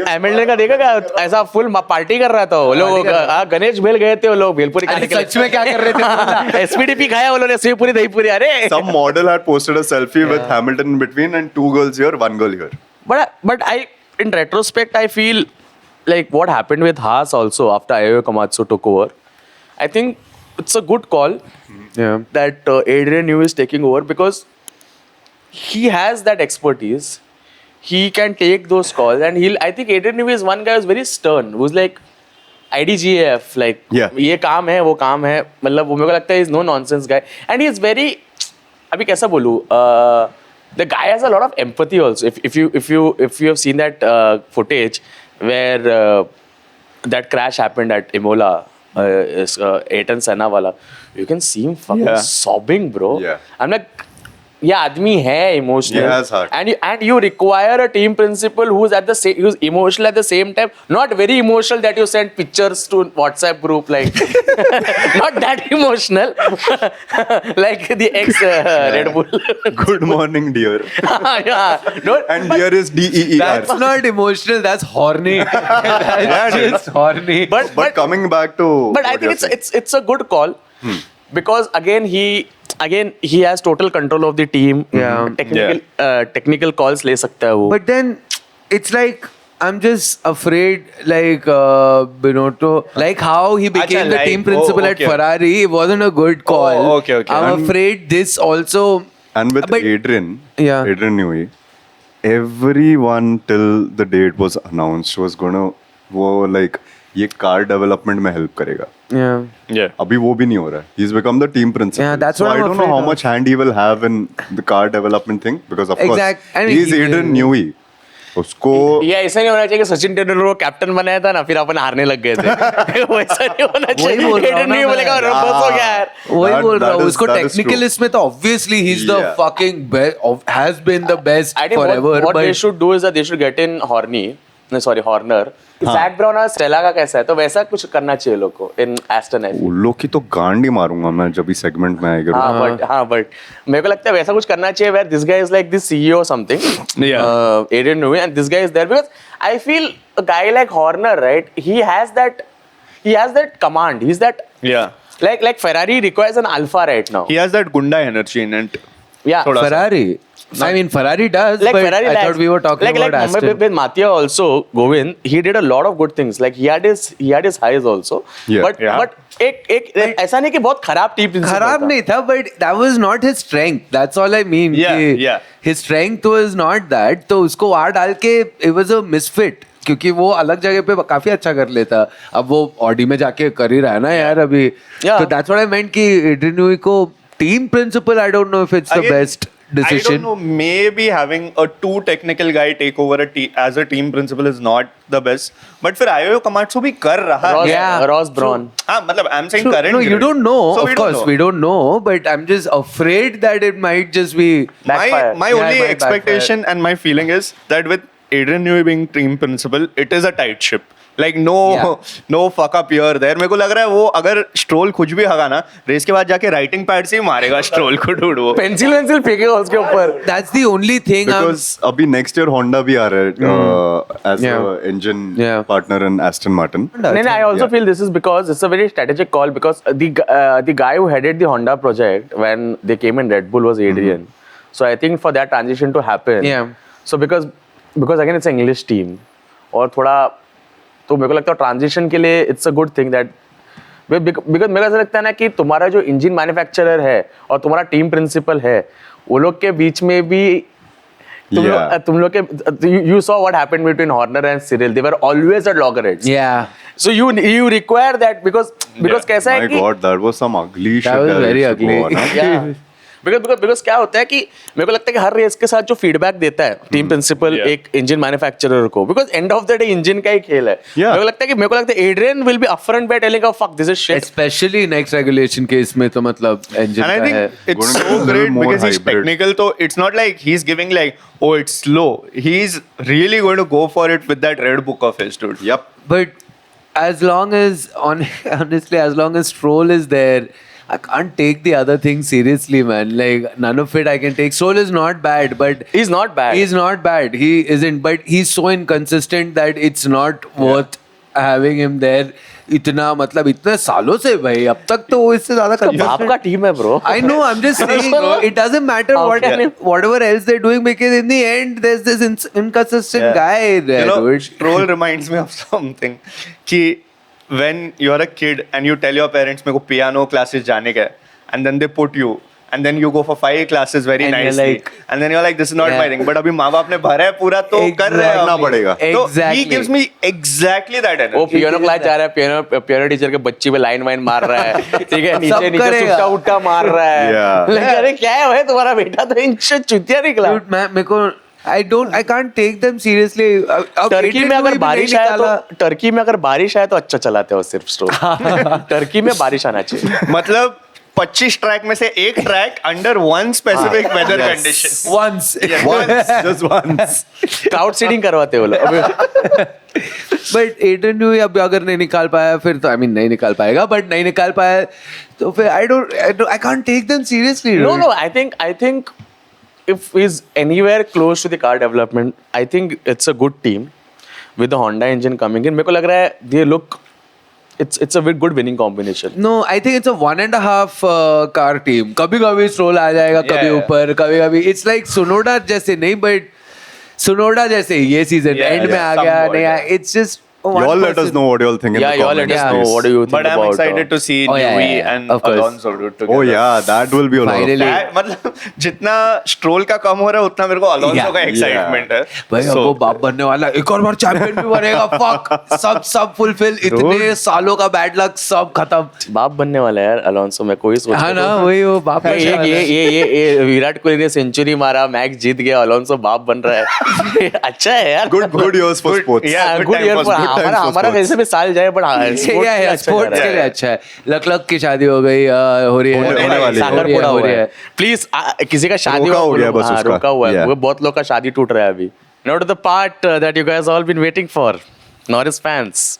Hamilton का देखा क्या ऐसा फुल पार्टी कर रहा था वो लोग. गणेश भेल गए थे वो लोग भेलपुरी खाने के लिए. सच में क्या कर रहे थे? एसपीडीपी खाया वो लोगों ने, सेवपुरी दहीपुरी. अरे Some model had posted a selfie with Hamilton in between and 2 girls here, 1 girl here. but I in retrospect I feel like what happened with Haas also after Ayao Komatsu took over. I think it's a good call Yeah. that Adrian Newey is taking over because he has that expertise. He can take those calls, and he'll. I think Adrian Newey is one guy who's very stern, who's like IDGAF, like Yeah. ये काम है वो काम है, मतलब वो मेरे को लगता है is no nonsense guy, and he is very, अभी कैसा बोलूँ, the guy has a lot of empathy also. If you have seen that footage where that crash happened at Imola, Ayrton Senna wala, you can see him fucking Yeah. sobbing, bro. Yeah. I'm like, ये आदमी है emotional, He has heart. and you require a team principal who's who's emotional at the same time, not very emotional that you send pictures to WhatsApp group, like not that emotional, like the ex Red Bull. Good morning, dear. Yeah, no, And dear is DEER. That's not emotional. That's horny. That's just horny. but But coming back to. but I what think you're saying. it's a good call because again he has total control of the team. Yeah. Technical calls ले सकता है वो. But then it's like I'm just afraid, like Binotto, like how he became the like- team principal oh, at okay. Ferrari. It wasn't a good call. Oh, okay. I'm afraid this also. And with But- Adrian, Yeah. Adrian Newey, everyone till the day it was announced was gonna वो like ये car development में help करेगा. Yeah. Yeah. अभी वो भी नहीं हो रहा है. He's become the team principal. Yeah, that's so what I I'm don't know afraid how of. much hand he will have in the car development thing because of Exact- I course mean, he's he Adrian will. Newey. उसको ये ऐसा नहीं होना चाहिए कि सचिन तेंदुलकर को captain बनाया था ना फिर अपन हारने लग गए थे. वैसा नहीं होना चाहिए. बोल रहा हूँ Adrian ना Newey मैं. बोलेगा बस हो गया यार. वही That- बोल रहा that हूँ is- उसको that is true. टेक्निकलिस्ट में तो obviously he's the Yeah. fucking best, has been the best I think forever. what they But should do is that they should get in Horner. Zach Brown और Stella का कैसा है तो वैसा कुछ करना चाहिए लोग को in Aston Martin. उन लोग की तो गांड ही मारूंगा मैं जब भी सेगमेंट में आएगा. but मेरे को लगता है वैसा कुछ करना चाहिए where this guy is like the CEO or something. Yeah. Adrian Newey, and this guy is there because I feel a guy like Horner, right? He has that command. He's that Yeah. like Ferrari requires an alpha right now. He has that Gunda energy in it. Yeah. Thoda sa. Ferrari. I mean, Ferrari does, Like but Ferrari I lacks- thought we were talking like about Mumbai Aston. with Matia also, Govind, he did a lot of good things. Like he had his highs also. Yeah. But Yeah. but एक ऐसा नहीं कि बहुत खराब team खराब नहीं था, but that was not his strength. That's all I mean. Yeah, कि yeah. His strength was not that. तो उसको वहाँ डाल के it was a misfit. क्योंकि वो अलग जगह पे काफी अच्छा कर लेता. अब वो ऑडी में जाके कर ही रहा है ना यार अभी. Yeah. तो that's what I meant कि Adrian Newey को team principal, I don't know if it's the Again, best decision. I don't know. Maybe having a too technical guy take over as a team principal is not the best. But फिर IO Komatsu भी कर रहा है. Yeah. Ross Brawn. हाँ मतलब I'm saying So, current. no, you grid. don't know. So Of course, we don't know. But I'm just afraid that it might just be. Backfire. My Yeah, only it might expectation and my feeling is that with Adrian Newey being team principal, it is a tight ship. Like no fuck up here there. मेरे को लग रहा है वो अगर stroll कुछ भी होगा ना रेस के बाद जाके राइटिंग पैड से ही मारेगा स्ट्रोल को ढूंढ वो. पेंसिल फेंकेगा उसके ऊपर. That's the only thing. Because अभी next year Honda भी आ रहा है as Yeah. a engine Yeah. partner in Aston Martin. No, I also Yeah. feel this is because it's a very strategic call because the guy who headed the Honda project when they came in Red Bull was Adrian. So I think for that transition to happen. Yeah. So because again it's an English team और थोड़ा तो मेरे को लगता है transition के लिए it's a good thing that because मेरे को ऐसा लगता है ना कि तुम्हारा जो इंजन मैन्युफैक्चरर है और तुम्हारा टीम प्रिंसिपल है वो लोग के बीच में भी तुम लोग के you saw what happened between Horner and Cyril. They were always at loggerheads. Yeah. So you require that because कैसा है My कि God, that was some ugly shit. was that very used to go ugly. on, huh? Yeah. because क्या होता है कि मेरे को लगता है कि हर रेस के साथ जो फीडबैक देता है टीम प्रिंसिपल Yeah. एक इंजन मैन्युफैक्चरर को because end of the day engine का ही खेल है. Yeah. मेरे को लगता है Adrian will be upfront by telling fuck this is shit. Especially next regulation case में तो मतलब engine And I का है. think it's Gonna so be a little great more because he's hybrid. technical. So it's not like he's giving like, oh, it's slow. He's really going to go for it with that red book of his, dude. Yep. But as long as honestly, as long as Stroll is there, I can't take the other thing seriously, man. Like none of it I can take. Stroll is not bad, but He's not bad. He's not bad. He isn't, but he's so inconsistent that it's not worth having him there. इतना मतलब इतने सालों से भाई अब तक तो वो इससे ज्यादा बाप का consistent. टीम है bro. I know. I'm just saying it doesn't matter How what can it- whatever else they're doing because in the end there's this inconsistent Yeah. guy there, You know, dude. Stroll reminds me of something. कि when you're a kid and you tell your parents मेरे को piano classes जाने का है, and then they put you and then you go for 5 classes very And you're nicely, like- and then you're like, this is not Yeah. my thing. But अभी माँ बाप ने भरा है पूरा तो कर रहे हैं करना अभी. पड़ेगा. तो he Exactly. gives me exactly that वो energy. पियानो क्लास जा रहा है, पियानो टीचर के बच्ची पे लाइन वाइन मार रहा है, ठीक है, नीचे सब नीचे करेगा. सुट्टा उट्टा मार रहा है. Yeah. लेकिन अरे क्या है भाई तुम्हारा बेटा तो इनसे चुतिया निकला. Dude, मेरे को I can't take them seriously. अब टर्की में Indian अगर movie भी बारिश नहीं आए निकाला. तो टर्की में अगर बारिश आए तो अच्छा चलाते हो सिर्फ स्टोरी. टर्की में बारिश आना चाहिए. मतलब 25 ट्रैक में से एक track under one specific weather Yes. Condition. Once. Once, just once. Cloud seeding करवाते हो लोग. But Aiden Newey अब अगर नहीं निकाल पाया फिर तो नहीं निकाल पाएगा, but नहीं निकाल पाया तो फिर I can't take them seriously. No, dude. no. I think if he's anywhere close to the car development, I think it's a good team with the Honda engine coming in. मेरे को लग रहा है they look. It's a good winning combination. No, I think it's a 1.5 car team. कभी कभी stroll आ जाएगा, कभी Yeah. ऊपर, कभी कभी it's like सुनोडा जैसे नहीं, but सुनोडा जैसे ये सीजन Yeah, एंड में yeah, आ गया somewhat, नहीं आया. yeah. It's just Y'all let us know what y'all think in Yeah, the y'all comments. let us Yeah. know. What do you think But I'm about? excited to see Oh, yeah, Newey yeah, and of course. Alonso do it together. Oh yeah, that will be a lot of Finally. fun. मतलब जितना stroll का कम हो रहा है उतना मेरे को Alonso Yeah. का एक्साइटमेंट है. भाई अब वो बाप बनने वाला है, एक और बार चैंपियन भी बनेगा. फक सब फुलफिल. इतने सालों का बैड लक सब खत्म. बाप बनने वाला है यार अलोंसो. मैं कोई सोच हाँ ना, वही वो बाप बनने ये वाला है. ये विराट कोहली ने सेंचुरी मारा, मैच जीत गया, अलोंसो बाप बन रहा है. अच्छा है यार. Good years for sports. yeah. good good time year for for good times for हमारा sports. वैसे भी साल जाए बट स्पोर्ट्स के लिए अच्छा है. लक की शादी हो गई, हो रही है, होने वाली है. सागर हो पूरा हुआ रही है. प्लीज किसी का शादी रोका हो गया बस हाँ, उसका. रोका हुआ है. Yeah. वो बहुत लोग का शादी टूट रहा है अभी. Now to the part that you guys all been waiting for. Norris fans,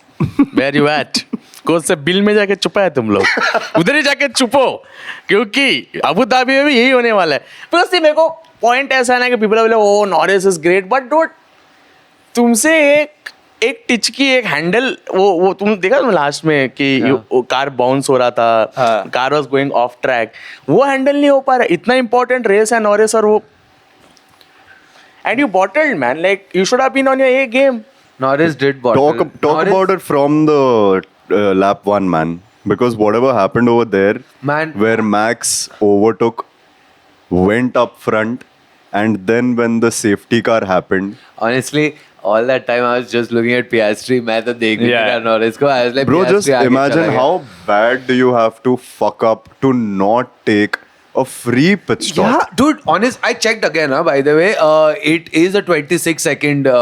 where you at? कौन से बिल में जाके छुपा है तुम लोग? उधर ही जाके छुपो, क्योंकि अबू धाबी में भी यही होने वाला है. बिकॉज मेरे को पॉइंट ऐसा है ना कि people are like oh Norris is great, but don't तुमसे एक टिच की एक हैंडल वो तुम देखा तुम लास्ट में कि कार बाउंस हो रहा था, car was going of track, वो हैंडल नहीं हो पा रहा. इतना इंपॉर्टेंट रेस है नॉरिस और वो, and you bottled man, like you should have been on your A game. Norris did bottle. Talk about it from the lap 1, man. Because whatever happened over there, Man. where Max overtook, went up front, and then when the safety car happened, Honestly, all that time I was just looking at Piastri. मैं तो देख नहीं Yeah. रहा Norris को. I was like, bro, Piastri just आगे imagine चला गया. how bad do you have to fuck up to not take a free pit stop. Yeah, dude. Honest, I checked again. By the way, it is a 26-second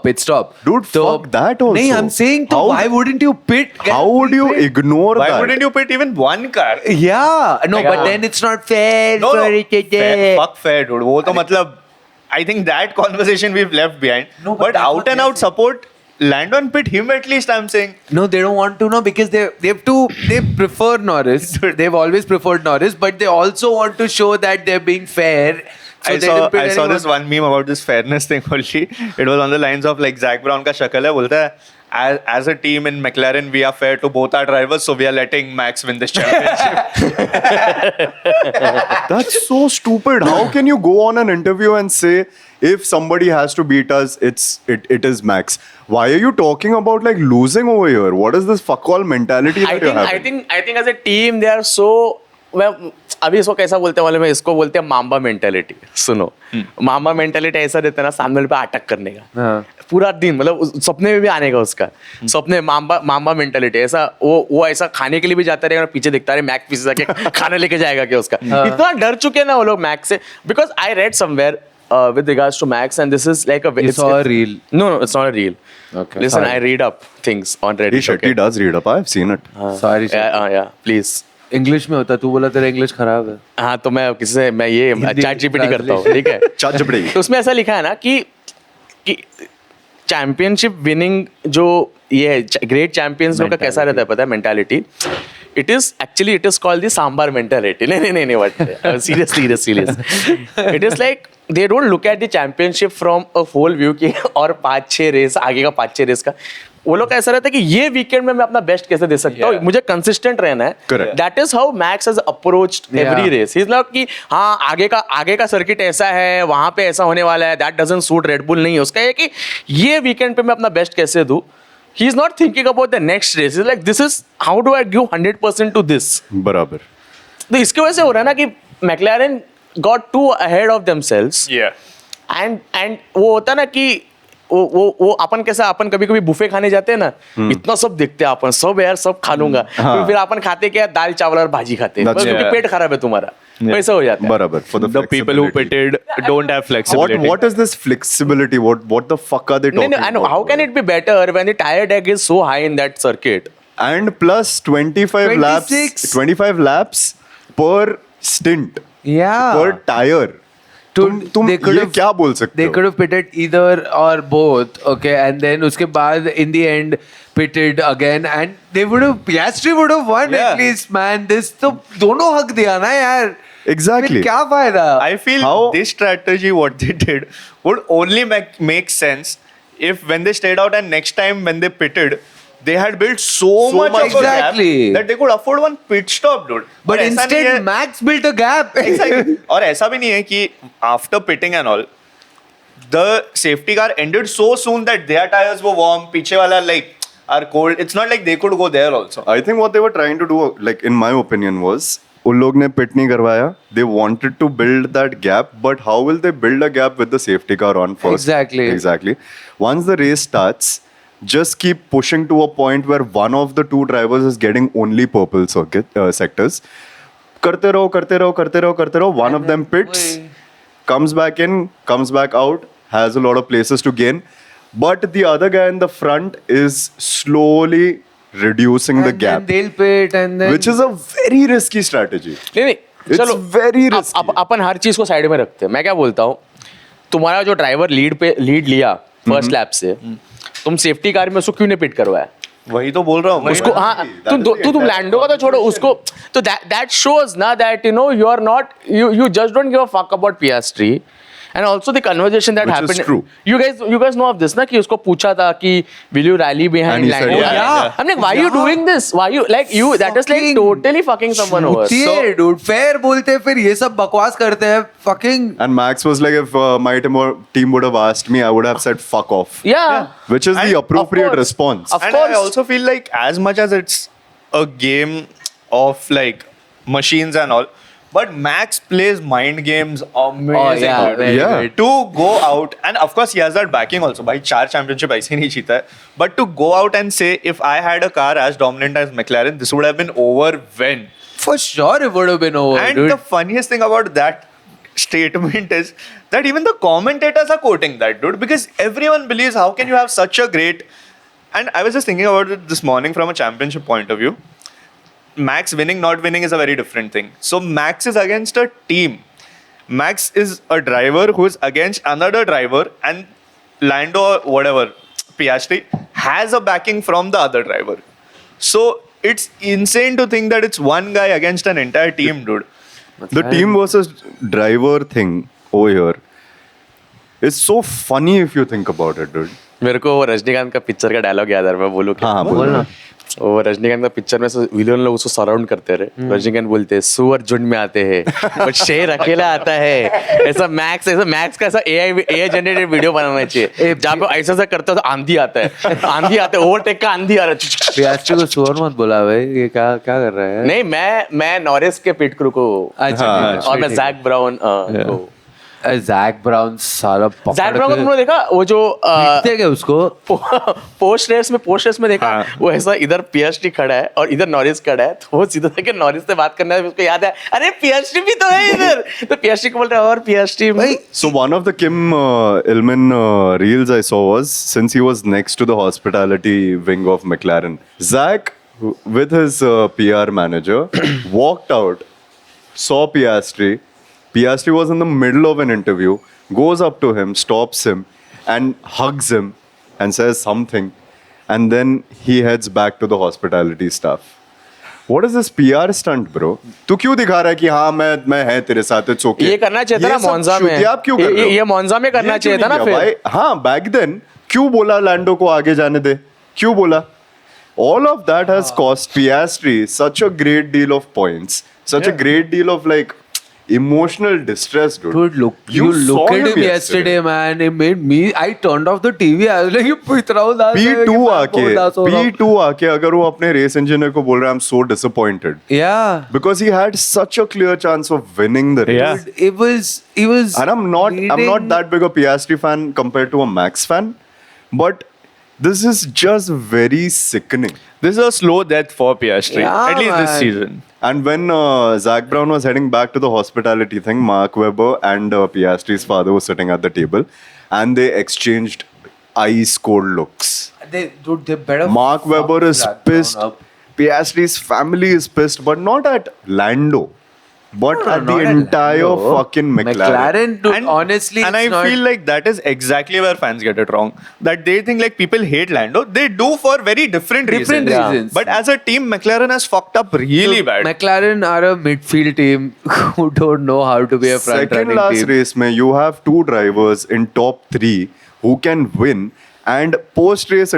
pit stop. Dude, fuck that also. नहीं, I'm saying, तो How- why wouldn't you pit? How would you ignore Why that? wouldn't you pit even one car? Yeah, no, but Yeah. then it's not fair. No, for no. it to do. Fair, fuck fair, dude. वो तो मतलब I think that conversation we've left behind. No, but but that's out what and they're out support, land on pit him at least. I'm saying. No, they don't want to know because they prefer Norris. They've always preferred Norris, but they also want to show that they're being fair. So I they saw didn't pit I saw anyone. this one meme about this fairness thing only. It was on the lines of like Zach Brown का शक्ल है, बोलता है as a team in McLaren we are fair to both our drivers, so we are letting Max win this championship. That's so stupid. How can you go on an interview and say if somebody has to beat us, it is Max? Why are you talking about like losing over here? What is this fuck all mentality that you're having? I think as a team they are so अभी इसको कैसा बोलते हैं मालूम है? इसको बोलते हैं माम्बा मेंटेलिटी. सुनो, माम्बा मेंटेलिटी ऐसा देते हैं ना सामने वाले पे अटैक करने का. हाँ. पूरा दिन मतलब सपने में भी आने का उसका. सपने माम्बा मेंटेलिटी ऐसा वो ऐसा खाने के लिए भी जाता रहेगा, पीछे दिखता रहे मैक पीछे जाके खाना लेके जाएगा क्या उसका. इतना डर चुके ना वो लोग मैक से. Because I read somewhere with regards to Max, and this is like a. You saw a reel? No, it's not a reel. Okay. Listen, Sorry. I read up things on Reddit. He shit, he does read up. I've seen it. Sorry. Yeah, please. English में होता. तू बोला तेरा English खराब है. हाँ तो मैं किसी से मैं ये हिंदी चैट जीपीटी करता हूँ, ठीक है. ChatGPT. तो उसमें ऐसा लिखा है ना कि चैंपियनशिप विनिंग जो ये है ग्रेट चैंपियंस लोग का कैसा रहता है पता है mentality. It is called the sambar mentality. नहीं but serious it is like they don't look at the championship from a whole view की और 5-6 रेस आगे का 5-6 रेस का. वो लोग का ऐसा रहता है कि ये वीकेंड में मैं अपना बेस्ट कैसे दे सकता हूँ, मुझे कंसिस्टेंट रहना है. Correct. That is how Max has approached every race. He is like कि हाँ आगे का सर्किट ऐसा है, वहां पे ऐसा होने वाला है, that doesn't suit red bull. नहीं, उसका ये कि ये वीकेंड पे मैं अपना बेस्ट कैसे दूं. He is not thinking about the next race. Is like this is how do I give 100% to this. बराबर. तो इसकी वजह से हो रहा है ना कि McLaren got to ahead of themselves Yeah. एंड वो होता ना कि वो अपन कैसा अपन कभी कभी बुफे खाने जाते हैं ना इतना सब देखते हैं अपन सब यार सब खा लूंगा फिर अपन खाते क्या दाल चावल और भाजी खाते हैं That's बस क्योंकि right. पेट खराब है तुम्हारा वैसा हो जाता है बराबर for the The people who flexibility. pitted don't have flexibility. What is this flexibility? What the fuck are they No, talking no, I know. about? How can it be better when the tire deck is so high in that circuit? And plus 25 laps, 26. 25 laps per stint, Yeah. per tire. तुम they could ये have- क्या बोल सकते They हो? could have pitted either or both, okay, and then उसके बाद in the end pitted again, and they would have Piastri would have won Yeah. at least, man. This तो दोनों हक दिया ना यार. Exactly. फिर क्या फायदा? I feel How- this strategy, what they did, would only make sense if when they stayed out and next time when they pitted, they had built so much of a Exactly. gap that they could afford one pit stop, dude. But और ऐसा नहीं instead है- Max built a gap. Exactly. और ऐसा भी नहीं है कि after pitting and all, the safety car ended so soon that their tires were warm, पीछे वाला like are cold. It's not like they could go there also. I think what they were trying to do, like in my opinion, was उन लोग ने पिट नहीं करवाया. They wanted to build that gap, but how will they build a gap with the safety car on first? Exactly. Once the race starts, just keep pushing to a point where one of the two drivers is getting only purple sectors. करते रहो. One of them pits, comes back in, comes back out, has a lot of places to gain. But the other guy in the front is slowly reducing the And gap, then they'll pit, and then which is a very risky strategy. नहीं It's चलो very up- risky. Up- अपन हर चीज को side में रखते हैं मैं क्या बोलता हूँ तुम्हारा जो ड्राइवर लीड लिया फर्स्ट लैप से तुम सेफ्टी कार में उसको क्यों नहीं पिट करवाया वही तो बोल रहा हूँ मैं। उसको हाँ तुम लैंडो का तो छोड़ो उसको तो दैट शोज ना that you are not you just don't give a fuck about Piastri and also the conversation that Which is happened true. You guys know of this ना कि उसको पूछा था कि will you rally behind And he said, Lando yeah, yeah. I'm like why you doing this why you like you that is like Fucking totally fucking someone over छूतिए, dude. Fair बोलते हैं, फिर ये सब बकवास करते हैं. Fucking And Max was like, if my team would have asked me, I would have said fuck off. yeah Which is And the of appropriate course. response. Of And course. I also feel like as much as it's a game of like machines and all, but Max plays mind games amazing. oh yeah, dude. very Yeah. good. To go out, and of course he has that backing also. भाई 4 championship ऐसे नहीं जीता है. But to go out and say, if I had a car as dominant as McLaren, this would have been over when. For sure it would have been over, And dude. the funniest thing about that statement is that even the commentators are quoting that, dude, because everyone believes how can you have such a great. And I was just thinking about it this morning from a championship point of view. Max winning, not winning is a very different thing. So Max is against a team. Max is a driver who is against another driver, and Lando or whatever, Piastri, has a backing from the other driver. So it's insane to think that it's one guy against an entire team, dude. The team versus driver thing over here is so funny if you think about it, dude. मेरे को वो रजनीकांत का picture का dialogue याद आ रहा है मैं बोलूँ क्या हाँ, बोल ना. वो रजनीकांत का पिक्चर में से विलन लोग उसको सराउंड करते रहे रजनीकांत बोलते हैं सुअर झुंड में आते हैं बट शेर अकेला आता है ऐसा मैक्स का ऐसा एआई जनरेटेड वीडियो बनाना चाहिए जहाँ पे ऐसा करता है तो आंधी आता है ओवरटेक का आंधी आ रहा है पियास्ट्री को सुअर मत बोला भाई. ये क्या कर रहा है? नहीं मैं नॉरिस के पिट क्रू को अच्छा, हाँ, ठीक है, और मैं ठीक है. जैक ब्राउन को जैक ब्राउन साला पकड़ जैक ब्राउन को के- तुमने देखा वो जो पीटते क्या उसको? पोस्ट रेस में देखा हाँ. वो ऐसा इधर पियास्ट्री खड़ा है और इधर नॉरिस खड़ा है तो वो सीधा जाके नॉरिस से बात करना है उसको याद है अरे पियास्ट्री भी तो है इधर तो पियास्ट्री को बोल रहा है और पियास्ट्री भाई So one of the Kim Illman reels I saw was, since he was next to the hospitality wing of McLaren, Zach with his PR manager walked out, saw Piastri. Piastri was in the middle of an interview, goes up to him, stops him, and hugs him and says something, and then he heads back to the hospitality staff. What is this PR stunt, bro? तू क्यों दिखा रहा है कि हाँ मैं है तेरे साथ, it's okay. ये करना चाहिए था ये ना सब मोन्जा में चुतियाप क्यों कर रहे हो? ये मोन्जा में करना ये क्यों चाहिए था ना नहीं किया फिर भाई? हाँ, back then क्यों बोला लैंडो को आगे जाने दे? क्यों बोला? All of that has cost Piastri such a great deal of points, such a great deal of like emotional distress, dude. Dude, look, you saw look at him yesterday. yesterday, man. It made me. I turned off the TV. I was like, you इतना उदास है कि P2 मैं आके बहुत उदास हो रहा हूँ। P2 आके अगर वो अपने रेस इंजीनियर को बोल रहा है I'm so disappointed Yeah. because he had such a clear chance of winning the race. Yeah. Dude, it was. And I'm not that big a Piastri fan compared to a Max fan, but this is just very sickening. This is a slow death for Piastri, Yeah, at least this man. season. And when Zach Brown was heading back to the hospitality thing, Mark Webber and Piastri's father were sitting at the table, and they exchanged ice cold looks. They better. Mark fuck Webber is Zach Brown pissed. up. Piastri's family is pissed, but not at Lando, but at the Not at entire Lando. fucking McLaren. Dude, honestly, and I it's not, feel like that is exactly where fans get it wrong. That they think like people hate Lando. They do for very different Different reasons. reasons. But as a team, McLaren has fucked up really bad. McLaren are a midfield team who don't know how to be a front Second running last team. race, mein, you have two drivers in top 3 who can win, and post race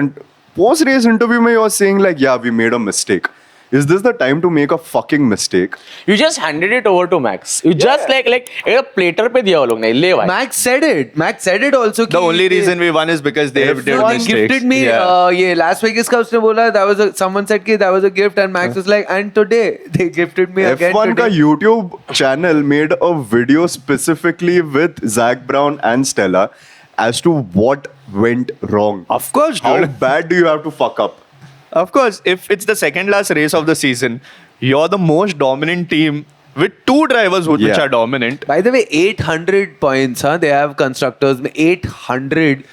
interview, mein, you're saying like, yeah, we made a mistake. Is this the time to make a fucking mistake? You just handed it over to Max. You just like एक plater पे दिया वो लोग ने ले भाई. Max said it. Max said it also. The only reason we won is because they have did F1 mistakes. gifted me. Yeah. ये Las Vegas का उसने बोला. That was someone said कि that was a gift, and Max was like, and today they gifted me again. F1 ka today. YouTube channel made a video specifically with Zach Brown and Stella as to what went wrong. Of course, How dude. bad do you have to fuck up? Of course, if it's the second last race of the season, you're the most dominant team with two drivers which Yeah. are dominant. By the way, 800 points. They have constructors. 800.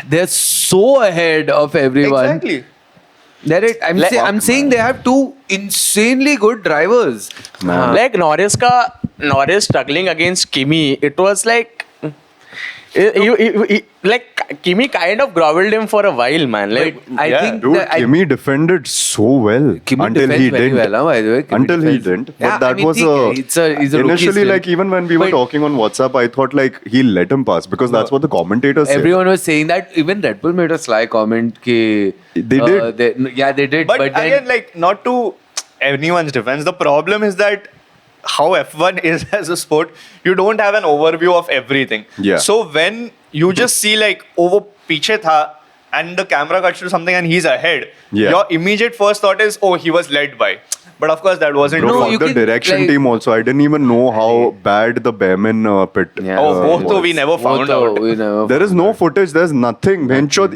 They're so ahead of everyone. Exactly. I'm saying they have two insanely good drivers. Man. Like Norris struggling against Kimi, it was like like Kimi kind of groveled him for a while, man. Like I Yeah. think Dude, that Kimi defended so well Kimi until defends he very didn't. well, by the way. Kimi Until he defends- didn't. But Yeah, I that mean, was he's a rookie initially still. like even when we were But- talking on WhatsApp, I thought like he'll let him pass because that's what the commentators said. Everyone was saying that. Even Red Bull made a sly comment. Ki, They did. They did. But, then, again, like, not to anyone's defense, the problem is that how F1 is as a sport, you don't have an overview of everything. Yeah. So when you just see like, oh, wo piche tha, and the camera cuts to something and he's ahead, Yeah. your immediate first thought is, oh, he was led by. But of course, that wasn't Bro, No, true. you fuck the can, direction like- team also. I didn't even know how bad the Behrman pit. Yeah. Oh, both was. though we never found out. There is no footage. There's nothing. Bhenchod,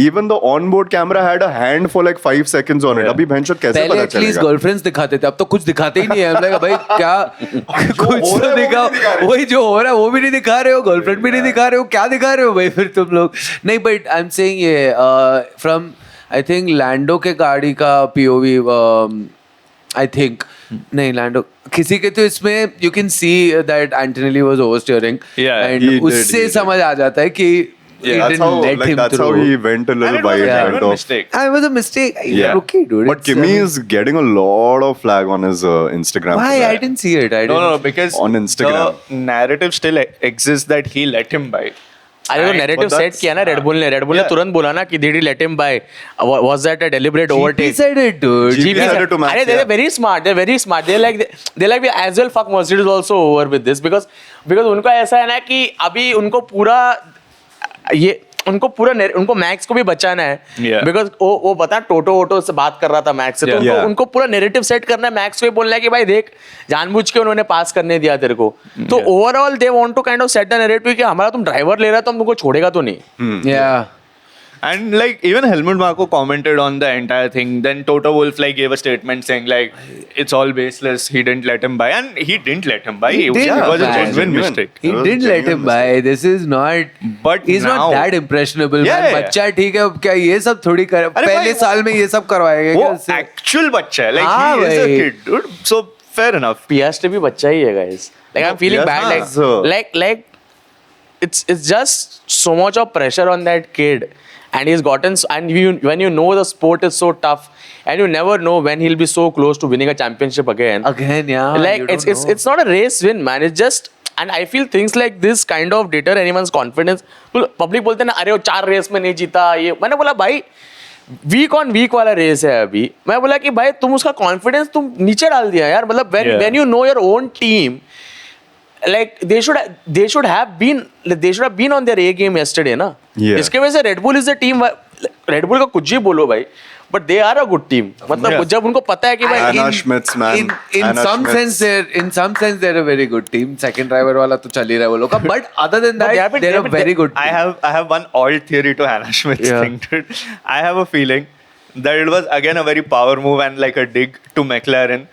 even the onboard camera had a hand for like 5 seconds on it. Yeah. अभी Bhenchod कैसे पहले पता at least चलेगा? Girlfriends दिखाते थे, अब तो कुछ दिखाते ही नहीं है. I'm like, भाई क्या कुछ हो रहा तो है वो भी दिखाओ. नहीं दिखा रहे. वही जो हो रहा है वो भी नहीं दिखा रहे हो, गर्लफ्रेंड भी नहीं दिखा रहे हो, क्या दिखा रहे हो भाई फिर तुम लोग. नहीं, बट आई एम सेइंग ये फ्रॉम आई थिंक लैंडो के गाड़ी का पीओवी आई थिंक नहीं लैंडो किसी के तो इसमें you can see that Antonelli was over steering Yeah, and he did, उससे he did. समझ आ जाता है कि he That's didn't how let like him that's how through. he went a And little it was wide. a Yeah. Went genuine off. mistake. It was a mistake. Yeah. Yeah. Okay, dude. But It's, Kimi I mean, is getting a lot of flag on his Instagram. for why? I that. didn't see it. I No, didn't. because On Instagram. the narrative still exists that he let him buy. अरे वो And- narrative but set that's- किया ना red bull ने Yeah. तुरंत बोला ना कि did he let him buy? Was that a deliberate GP overtake? said it, dude. GP said it to Max, अरे they're yeah. very smart. They're very smart. They're like as well fuck Mercedes also over with this because उनको ऐसा है ना कि अभी उनको max को भी बचाना है Yeah. बिकॉज वो पता टोटो से बात कर रहा था मैक्स से तो Yeah. उनको पूरा नेरेटिव सेट करना है मैक्स को ही बोलना है कि भाई देख जानबूझ के उन्होंने पास करने दिया तेरे को तो overall they want to kind of set the narrative कि हमारा तुम ड्राइवर ले रहा है तो हम तुमको छोड़ेगा तो नहीं Yeah. And like even Helmut Marko commented on the entire thing. Then Toto Wolff like gave a statement saying like it's all baseless. He didn't let him buy, and he didn't let him buy. It did, was a man. genuine mistake. He It was didn't let genuine him buy. This is not. But he's now- not that impressionable. Yeah, man. yeah. बच्चा ठीक है, अब क्या ये सब थोड़ी कर. अरे पहले भाई, साल में ये सब करवाएगा वो क्या उससे? actual बच्चा है. Like हाँ, he is a भाई. kid, dude. So fair enough. पियास्ट्री भी बच्चा ही है guys like I'm feeling bad like it's just so much of pressure on that kid and he's gotten when you know the sport is so tough and you never know when he'll be so close to winning a championship again Again, yeah. like you it's don't it's know. it's not a race win man it's just and I feel things like this kind of deter anyone's confidence public बोलते हैं ना अरे वो 4 race में नहीं जीता ये मैंने बोला भाई वीक ऑन वीक वाला रेस है अभी. मैं बोला कि भाई तुम उसका कॉन्फिडेंस तुम नीचे डाल दिया यार. मतलब when you know your own team, like they should have been on their A game yesterday ना. Yeah. इसके वजह से Red Bull is a team. Red Bull का कुछ भी बोलो भाई, but they are a good team. मतलब जब उनको पता है कि भाई Anna Schmitz, man. In Anna some Schmitz. sense they're a very good team. Second driver वाला तो चल ही रहा है वो लोग का. But other than that, they're a very good team. I have one alt theory to Hannah Schmidt's Yeah. thing, dude. I have a feeling that it was again a very power move and like a dig to McLaren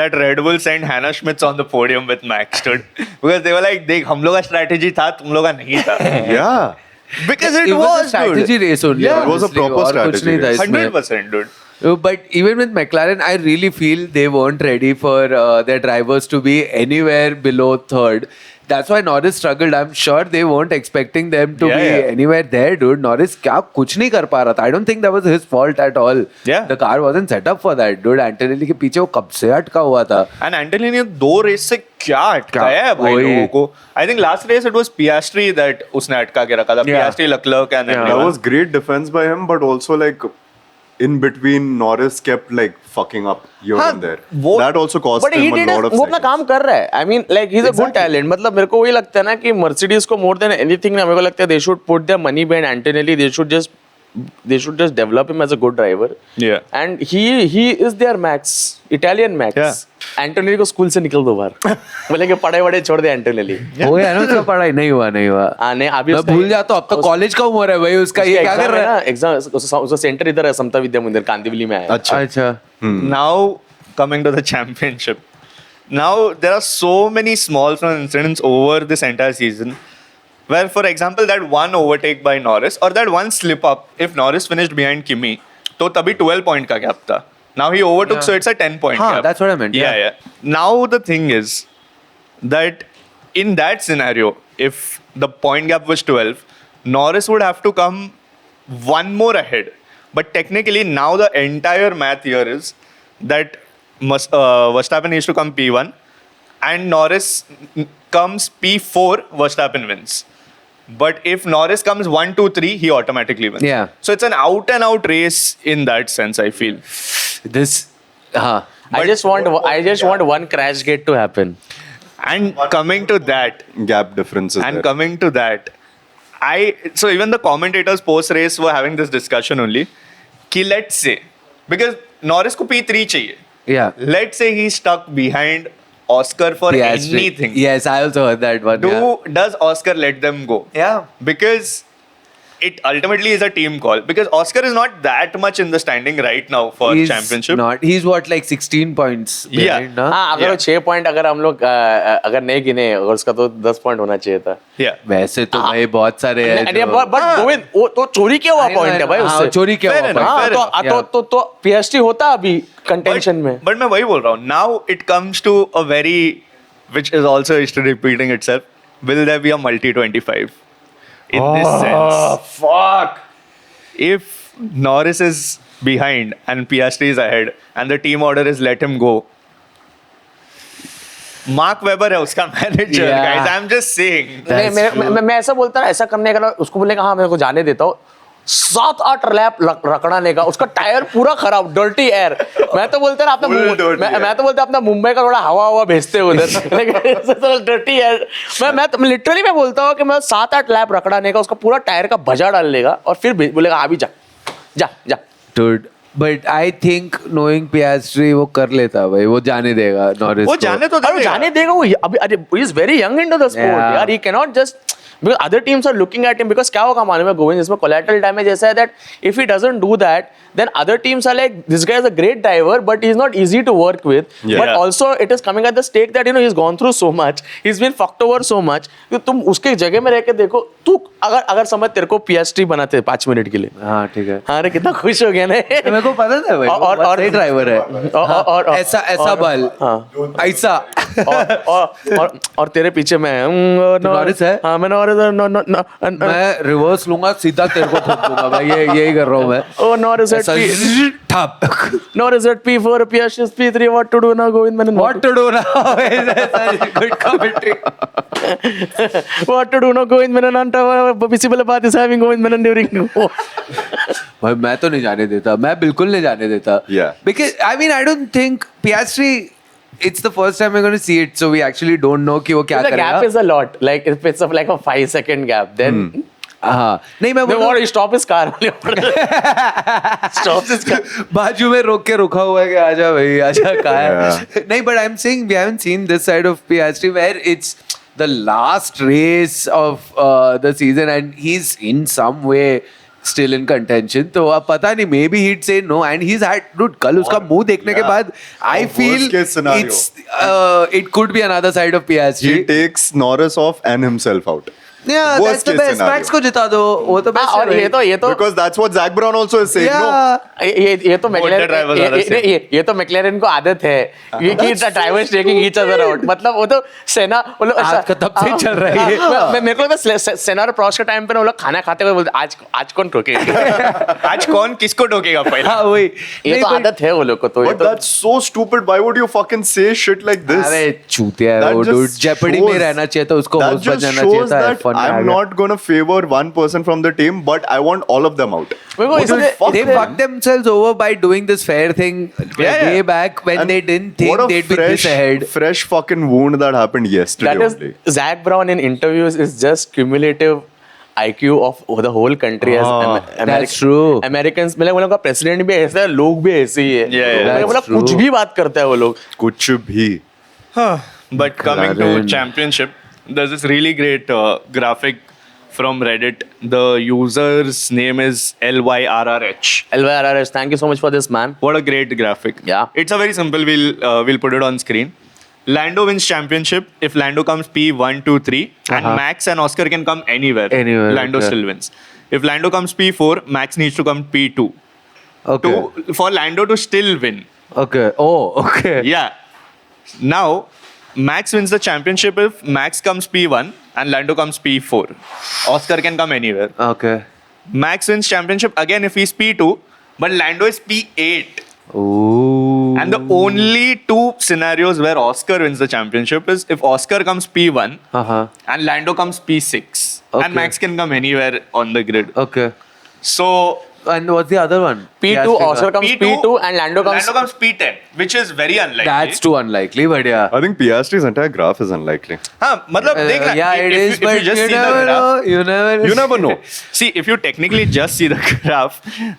that Red Bull sent Hannah Schmitz on the podium with Max, dude. Because they were like, देख हम लोग का strategy था, तुम लोग का नहीं था. Yeah. Because it was a was, strategy dude. race only. Yeah, it was a honestly, proper और कुछ strategy नहीं था race. इसमें. 100%, dude. But even with McLaren, I really feel they weren't ready for their drivers to be anywhere below third. That's why Norris struggled. I'm sure they weren't expecting them to be anywhere there, dude. Norris क्या कुछ नहीं कर पा रहा था. I don't think that was his fault at all. Yeah. The car wasn't set up for that, dude. Antonelli के पीछे वो कब से अटका हुआ था. And Antonelli ने 2 रेस से क्या अटकाया है भाई वही. लोगों को. I think last race it was Piastri that उसने अटका के रखा था. Yeah. Piastri, Leclerc and That everyone. was great defense by him, but also like in between, Norris kept like fucking up here हाँ, and there. वो- That also cost But he him a did lot of वो अपना seconds. काम कर रहा है. I mean, like he's a good talent. मतलब मेरे को वही लगता है ना कि Mercedes को more than anything ना मेरे को लगता है they should put their money behind Antonelli. They should just develop him as a good driver. Yeah. And he is their Max, Italian Max. Yeah. Antonelli को स्कूल से निकल दो बाहर. बोले कि पढ़ाई वढ़ाई छोड़ दे Antonelli. वो है ना उसका पढ़ाई नहीं हुआ. नहीं अभी मैं उसका- भूल जाता हूँ. अब तो कॉलेज का उम्र है भाई उसका. ये क्या कर रहा है? एग्जाम उसका सेंटर इधर है समता विद्या मंदिर कांदिवली में है. अच्छा. Now coming to the championship. Now there are so many small incidents over this entire season. Where, for example, that one overtake by Norris or that one slip up, if Norris finished behind Kimi, तो तभी 12 point का gap था. Now he overtook, so it's a 10 point हाँ, gap. that's what I meant, Yeah, yeah. yeah. Now the thing is that in that scenario, if the point gap was 12, Norris would have to come one more ahead. But technically, now the entire math here is that Verstappen needs to come P1 and Norris comes P4, Verstappen wins. But if Norris comes 1, 2, 3, he automatically wins. Yeah. So it's an out and out race in that sense, I feel. This. हाँ. I just want one crash gate to happen. And coming to that, Gap differences and there. coming to that, so even the commentators post race were having this discussion only. कि let's say, because Norris को P3 चाहिए. Yeah. Let's say he's stuck behind Oscar for Piastri. anything. Yes, I also heard that one. Does Oscar let them go? Yeah. Because it ultimately is a team call. Because Oscar is not that much in the standing right now for He's championship. Not. He's what, like 16 points behind, Yeah. ना? हाँ अगर वो 6 point अगर हम लोग अगर नहीं गिने अगर उसका तो 10 पॉइंट होना चाहिए था. Yeah. वैसे तो भाई बहुत सारे हैं जो- बट गोविंद वो तो चोरी किया हुआ I know, पॉइंट है भाई हाँ, उससे. चोरी किया Fair हुआ enough, point. हाँ fair enough. तो पीएसटी होता अभी कंटेंशन में. But मैं वही बोल रहा हूँ. Now it comes to a very, which is also history repeating itself. Will there be a multi 25 in this sense? Fuck. If Norris is behind and Piastri is ahead and the team order is let him go, Mark Webber है उसका manager, Yeah. guys. I'm just saying. मैं ऐसा बोलता ना ऐसा करने का उसको बोलेगा हाँ मेरे को जाने देता हूँ 7-8 लैप रखड़ाने का उसका टायर पूरा खराब डर्टी एयर. मैं तो बोलता ना अपना मैं तो बोलता अपना मुंबई का थोड़ा हवा भेजते उधर डर्टी एयर. मैं तो लिटरली मैं बोलता हूँ कि मैं 7-8 लैप रखड़ाने का उसका पूरा टायर का भजा डाल लेगा और फिर बोलेगा अभी जा. Dude, but I think knowing Piastri वो कर लेता भाई. वो जाने देगा Norris वो को. जाने तो अरे जाने देगा वो अभी अरे he is very young into the sport Yeah. यार. He cannot just because other teams are looking at him because क्या होगा मालूम है गोविंद इसमें collateral damage ऐसा है that if he doesn't do that then other teams are like this guy is a great driver but he's not easy to work with. Yeah. But also it is coming at the stake that he's gone through so much, he's been fucked over so much कि तुम उसके जगह में रह के देखो तू अगर समझ तेरे को पीएसटी बनाते 5 मिनट के लिए. हाँ ठीक है. हाँ अरे कितना खुश हो गया ना. मेरे को पता था भाई. और सही ड्राइवर है. और ऐसा बल. ऐसा. और तेरे पीछे मैं नॉरिस है? हाँ मैं नॉरिस मैं रिवर्स लूंगा सीधा तेरे को ठोक दूंगा भाई. यही कर रहा हूँ मैं. Oh, Norris at ऐसा P. ठप. Norris at P4, Piastri is P3. What to do now, Govind Menon? What to do now? Good commentary. What to do now, Govind Menon? Visible path is having Govind Menon during. भाई मैं तो नहीं जाने देता, मैं बिल्कुल नहीं जाने देता. Yeah. Because I mean I don't think Piastri, it's the first time we're going to see it, so we actually don't know कि वो क्या The करेगा. gap is a lot. Like if it's like a 5-second gap, then हाँ नहीं मैं they बोल want to stop his car. Stop his car. बाजू में रोक के रुका हुआ है कि आजा भाई आजा कहाँ है. नहीं but I'm saying we haven't seen this side of Piastri where it's the last race of the season and he's in some way still in contention. तो अब पता नहीं maybe he'd say no and he's had dude कल उसका मुंह देखने के बाद I Worst feel case scenario. it's it could be another side of Piastri. He takes Norris off and himself out. Yeah, that's Worst the case best. scenario. Max को जिता दो वो तो best और है ये भाई. तो Because that's what Zach Brown also is saying. No. Yeah. ये तो Both the drivers are the same. ये तो मैक्लेरन को आदत है ये कि drivers taking each other out. मतलब वो तो सेना वो लोग आज का तब से ही चल रहा है. मेरे को लगता है सेना और प्रॉस्ट के टाइम पे ना वो लोग खाना खाते हुए बोलते आज कौन ठोकेगा. आज कौन किसको ठोकेगा पहले? हाँ वही. ये तो आदत है वो लोग को. तो ये But तो that's so stupid. Why would you fucking say shit like this? अरे चूतिया है That वो just dude. जेपड़ी में shows- रहना चाहिए था उसको That होस्ट बन just जाना shows चाहिए था. that F1 में आ I'm गया. not gonna favor one person from the team, but I want all of them out. मेरे को What the इसलिए fuck, They man? fucked themselves over by doing this fair thing way back when And they didn't what think a they'd be this ahead. fresh fucking wound that happened yesterday that is only. Zach Brown in interviews is just cumulative IQ of the whole country as That's true. Americans. मतलब उनका president भी ऐसा है लोग भी ऐसे ही है. Yeah, yeah. मतलब That's कुछ true. भी बात करता है वो लोग. कुछ भी. But coming to McLaren. championship, there's this really great graphic from Reddit. The user's name is LYRRH. LYRRS, thank you so much for this, man. What a great graphic. Yeah. It's a very simple. We'll put it on screen. Lando wins championship if Lando comes P1, 2, 3, and Max and Oscar can come anywhere. Anywhere, Lando okay. still wins. If Lando comes P4, Max needs to come P2 Okay. for Lando to still win. Okay. Oh, okay. Yeah. Now, Max wins the championship if Max comes P1 and Lando comes P4. Oscar can come anywhere. Okay. Max wins championship again if he's P2, but Lando is P8. Ooh. And the only two scenarios where Oscar wins the championship is if Oscar comes P1 Uh-huh. and Lando comes P6. Okay. And Max can come anywhere on the grid. Okay. So, And what's the other one? P2, Piastri Oscar का. comes P2 and Lando comes P10, which is very unlikely. That's too unlikely, but yeah. I think Piastri's entire graph is unlikely. हाँ, मतलब देख ना, Yeah, it if is, you but just you see the never graph, know. You never know. You never know. see, if you technically just see the graph,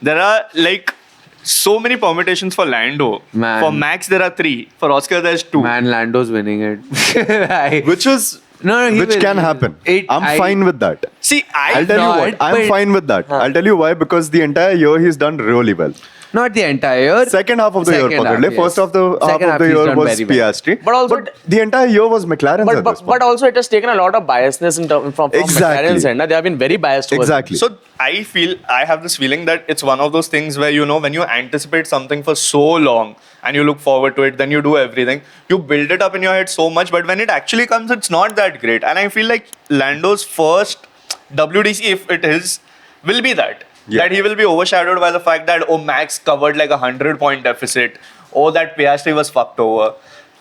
there are like so many permutations for Lando. Man. For Max, there are 3. For Oscar, there's 2. Man, Lando's winning it. Which is No, he which will. can happen. I'm I- fine with that. See, I'll tell you not, what. I'm but- fine with that. I'll tell you why. Because the entire year he's done really well. Not the entire. Second half of the year, Second half, pakad le. yes. First half half Second of half the he's year done was very well. Piastri. But also- the entire year was McLaren's at this point. but also it has taken a lot of biasness from Exactly. McLaren's end. They have been very biased towards Exactly. So I have this feeling that it's one of those things where, you know, when you anticipate something for so long and you look forward to it, then you do everything. You build it up in your head so much, but when it actually comes, it's not that great. And I feel like Lando's first WDC, if it is, will be that. Yeah. That he will be overshadowed by the fact that, oh, Max covered like 100-point deficit. Oh, that Piastri was fucked over.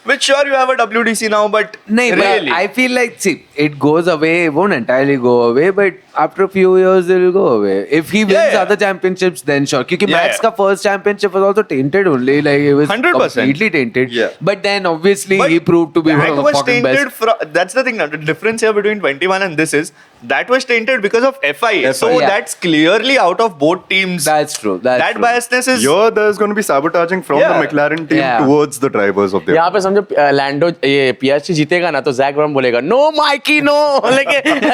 Which sure, you have a WDC now, but No, really. but I feel like, see, it goes away, it won't entirely go away, but after a few years, it will go away. If he wins Yeah. other championships, then sure. Because Yeah, Max yeah. ka first championship was also tainted only, like it was 100%. completely tainted. Yeah. But then obviously But he proved to be one that of the was fucking tainted best. that's the thing now. The difference here between 21 and this is that was tainted because of FIA. So Yeah. that's clearly out of both teams. That's true. That's that true. biasness is Here there's going to be sabotaging from Yeah. the McLaren team Yeah. towards the drivers of the यहाँ पे समझो लैंडो ये पियास्ट्री जीतेगा ना तो Jack brown बोलेगा no Mikey no लेकिन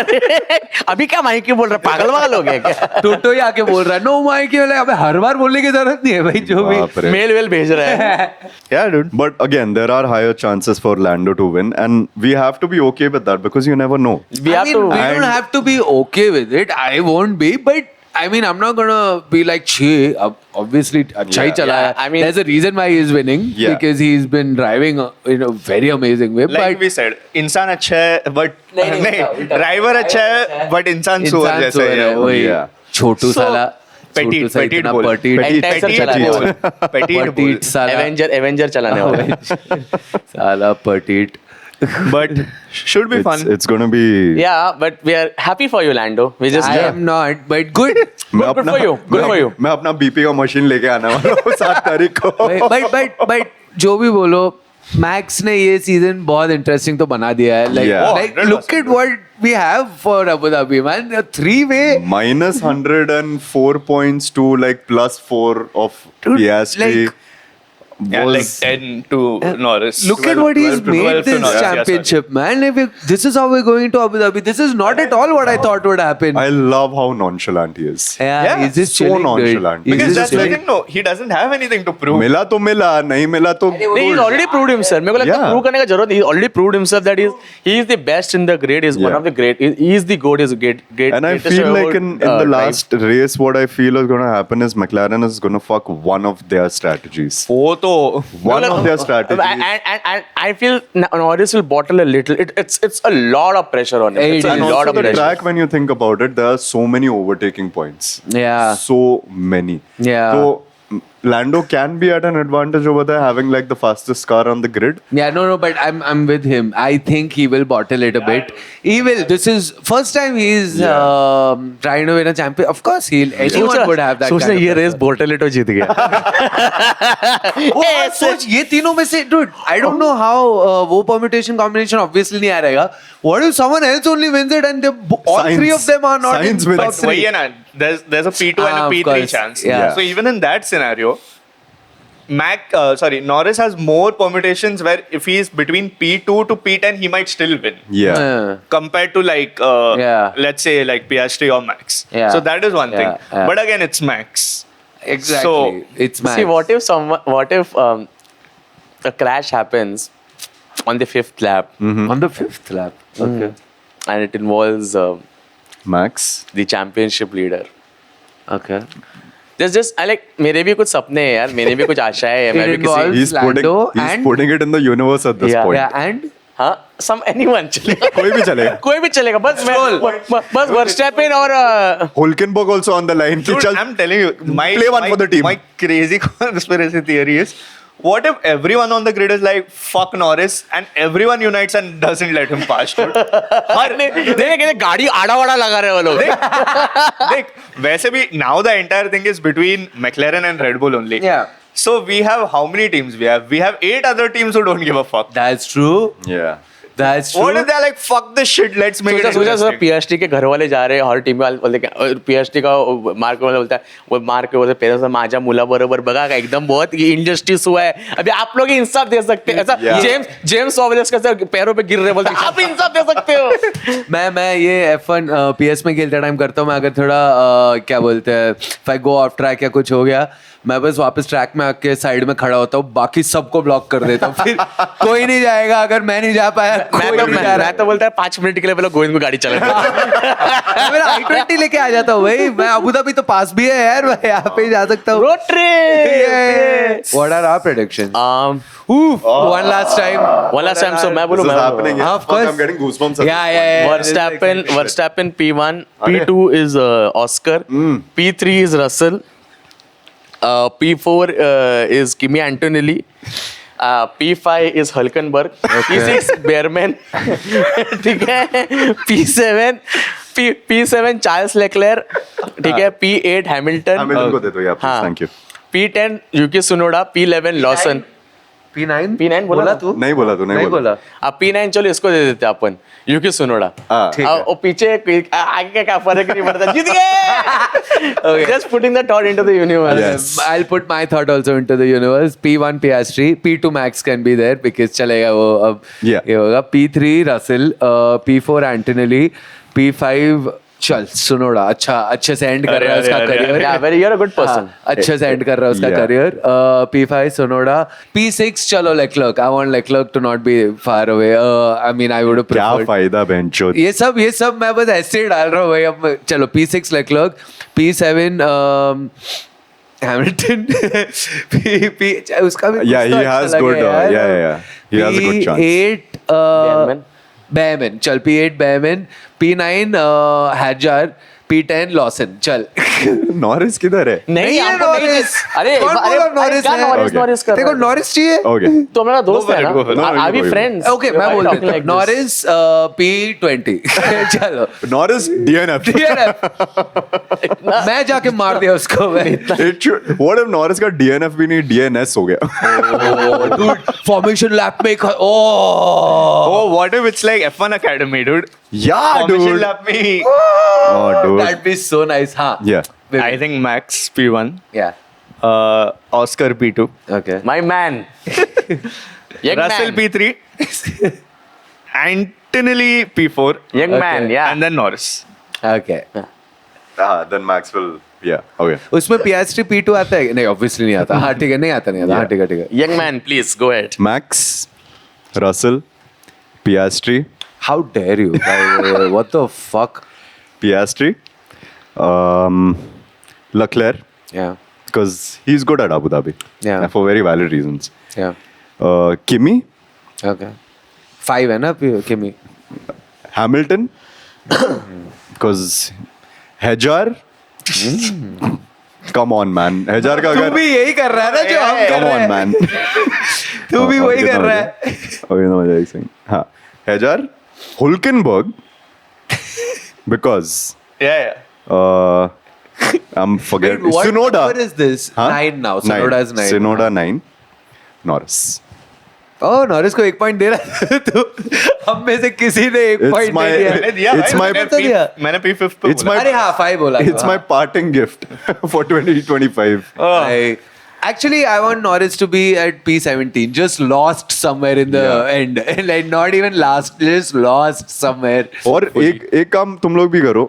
अभी क्या माइकी बोल रहा है पागल वागल हो गया क्या टोटो ही आके बोल रहा है नो माइक अबे हर बार बोलने की जरूरत नहीं है भाई जो भी बाप रे. मेल वेल भेज रहा है yeah, dude. But again, there are higher chances for Lando to win, and we have to be okay with that because you never know. we I have mean, to we don't have to be okay with it. I won't be, but I mean, I'm not gonna be like, "Chhe, obviously, अच्छा ही Yeah. चला है." Yeah, I mean- there's a reason why he's winning Yeah. because he's been driving in a very amazing way. Like but we said, इंसान अच्छा है but नहीं, नहीं उल्टा, driver अच्छा है but इंसान सुअर इंसान जैसा सुअर ही है, है. वही Yeah. छोटू So, साला petite, छोटू सा petite इतना बोल. petite, Petite petite चलाने बोल. वाला। petite बोल. petite साला एवेंजर चलाने वाला साला petite. but should be fun. It's gonna be. Yeah, but we are happy for you, Lando. We just I am not, but good. good for you. Good for you. मैं अपना BP का machine लेके आने वाला हूँ 7 तारीख को. but जो भी बोलो, मैक्स ने ये सीजन बहुत इंटरेस्टिंग तो बना दिया है. Yeah. Like look at what we have for Abu Dhabi, man. A 3-way. Minus 104 points to like +4 of Dude, Piastri. like- Yeah, like was 10 to Norris. Look 12 at what he's 12 to made 12 to this Norris, yeah, championship, man. This is how we're going to Abu Dhabi. This is not at all what I thought would happen. I love how nonchalant he is. Yeah, Yeah, he's just so chilling, dude. nonchalant. He's Because just that's the chilling. thing, no, he doesn't have anything to prove. मिला तो मिला, नहीं मिला तो. नहीं, he's already proved himself. मेरे को लगता है Yeah. prove करने का जरूरत. He already proved himself that he is the best in the grade. He's one Yeah. of the great. He is the goat. He's great. And I feel like in the last race, what I feel is going to happen is McLaren is going to fuck one of their strategies. वो तो One of their strategies. And I feel Norris will bottle a little. It's a lot of pressure on him. It It's a is. And lot also of the pressure. track, when you think about it, there are so many overtaking points. Yeah. So many. Yeah. So Lando can be at an advantage over there, having like the fastest car on the grid. Yeah, no, but I'm with him. I think he will bottle it a bit. He will. This is first time he's trying to win a champion. Of course, anyone would have that. सोचना kind ये of race बोर्टलेटो जीत गया. वो सोच ये तीनों में से dude, I don't know how वो permutation combination obviously नहीं आ रहेगा. What if someone else only wins it and all Science. three of them are not Science in wins. top But three? वही है ना, there's a P2 and Ah, a of P3 course. chance. Yeah. So even in that scenario, Norris has more permutations where if he is between P2 to P10, he might still win. Yeah. Compared to like, Yeah. let's say like Piastri or Max. Yeah. So that is one Yeah, thing. yeah. But again, it's Max. Exactly. So, it's Max. See, what if a crash happens on the 5th lap On the 5th lap. Okay. and it involves Max. the championship leader? Okay. Just I like मेरे भी कुछ सपने हैं यार, मेरे भी कुछ आशाएं हैं. मैं भी involves- किसी He's putting it in the universe at this Yeah. point. Yeah, and हाँ some anyone चलेगा. कोई भी चलेगा. कोई भी चलेगा. बस वर्स्टैपेन और Hulkenberg also on the line. कि Dude, चल, I'm telling you, play one for the team. My crazy conspiracy theory is, what if everyone on the grid is like, fuck Norris, and everyone unites and doesn't let him pass? Dude? देख गाड़ी आड़ा वाड़ा लगा रहे हैं वो लोग. देख, वैसे भी now the entire thing is between McLaren and Red Bull only. Yeah. So we have how many teams we have? We have 8 other teams who don't give a fuck. that's true. Yeah. That's true. What if they're like, fuck this shit, let's make it सोचा interesting. PhD के घर वाले जा रहे हैं, हर team वाले बोलते PhD का मार्क वाला बोलता है, वो मार्क बोलते पेरेंट्स माझ्या मुलाबरोबर बघा का एकदम बहुत इनजस्टिस हुआ है, अभी आप लोग ही इंसाफ दे सकते हैं. ऐसा Yeah. जेम्स वॉलेस का पैरों पे गिर रहे बोलते आप इंसाफ दे सकते हो. मैं ये F1 PS में खेलते टाइम करता हूँ. मैं अगर थोड़ा क्या बोलते हैं, if I go off track या कुछ हो गया, मैं बस वापस ट्रैक में आके साइड में खड़ा होता हूँ, बाकी सबको ब्लॉक कर देता हूँ. फिर कोई नहीं जाएगा अगर मैं नहीं जा पाया. मैं तो बोलता है 5 मिनट के लिए पहले गोविंद में गाड़ी चला. मेरा I-20 लेके आ जाता हूँ भाई. मैं अबू धाबी तो पास भी है यार, मैं यहाँ पे ही जा सकता हूँ. Road trip. What are our predictions? One last time. So मैं This बोलूँ is happening. Of Fuck, course. I'm getting goosebumps. Yeah. Verstappen P1, P2 is Oscar, P3 is Russell, P4 is Kimi Antonelli, P5 is Hulkenberg, P6 Behrman, ठीक है, P7 Charles Leclerc, ठीक है, P8 Hamilton, Hamilton को दे दो, yeah, please, हाँ. thank you. P10 Yuki Tsunoda, P11 Lawson. P9 P9 बोला तू? नहीं बोला तू, नहीं बोला. अब P9 चलो इसको दे देते हैं अपन, यूकी सुनोड़ा. हाँ. ठीक है. और पीछे आगे क्या फर्क नहीं पड़ता, जीत गए. Just putting the thought into the universe. Yes. I'll put my thought also into the universe. P1 Piastri, P2 Max can be there because चलेगा वो अब. Yeah. ये होगा. P3 Russell, P4 Antonelli, P5 चल सुनोड़ा. अच्छा अच्छे से एंड कर रहा है उसका career. Yeah, very, you're a good person. अच्छे से एंड कर रहा है उसका Yeah. करियर. P5 सुनोड़ा. P6 चलो Leclerc. I want Leclerc to not be far away. I mean I would have क्या preferred. फायदा बेंचो. ये सब मैं बस ऐसे ही डाल रहा हूँ भाई. अब चलो P6 Leclerc, P7 Hamilton, उसका भी Yeah, कुछ he तो अच्छा has लगे good, यार. yeah. He has a good chance. P8 Behrman. Behrman. चल P8 Behrman, P9 Hadjar, P10 Lawson. चल. नॉरिस किधर है? नहीं है हमको नहीं नॉरिस. अरे कौन अरे बोला अरे, नॉरिस क्या है? नॉरिस नॉरिस कर तेरे को नॉरिस चाहिए? ओके. तो मेरा दोस्त है go for it. ना. No, Are we go for it. friends? Okay, मैं Why बोल talking देता हूँ. like this? Norris P20. चलो. Norris DNF. मैं जाके मार दिया उसको. It should. What if Norris का DNF भी नहीं DNS हो गया? Dude, formation lap में oh. Oh, what if it's like F1 Academy, dude? Yeah, Formation dude. lap me. Oh, dude. That'd be so nice. हाँ. Yeah. Maybe. I think Max P1, Yeah. Oscar P2, Okay. My man. Young Russell man. P3, Antonelli P4, Young Okay. man, yeah. and then Norris. Okay. Then Max will. Yeah. Okay. उसमें Piastri P2 आता है? नहीं, obviously नहीं आता. हाँ ठीक है, नहीं आता. हाँ ठीक है. Young man, please go ahead. Max, Russell, Piastri, How dare you? What the fuck? Piastri, Leclerc, Yeah. because he's good at Abu Dhabi. Yeah. For very valid reasons. Yeah. Kimi, Okay. 5 है ना Kimi? Hamilton, because Hajar. Come on, man. Hajar का तू अगर. भी यही कर रहा है ना जो हम कर Come रहे on, हैं. man. तू भी वही कितना कर रहा मजा- है. कितना मजा एक second. हाँ. Hajar, Hulkenberg, because I'm forgetting. Wait, what Tsunoda. number is this? Huh? 9 now. Tsunoda is 9. Tsunoda 9. Norris. Oh, Norris को 1 point दे रहा है तू. हम में से किसी ने 1 It's point my- नहीं दिया. मैंने दिया It's भाई, my- मैंने तो दिया. मैंने P5 पे It's बोला. my- अरे हाँ 5 बोला. It's my parting gift for 2025. Actually, I want Norris to be at P17. Just lost somewhere in the Yeah. end. Like not even last, just lost somewhere. और एक काम तुम लोग भी करो.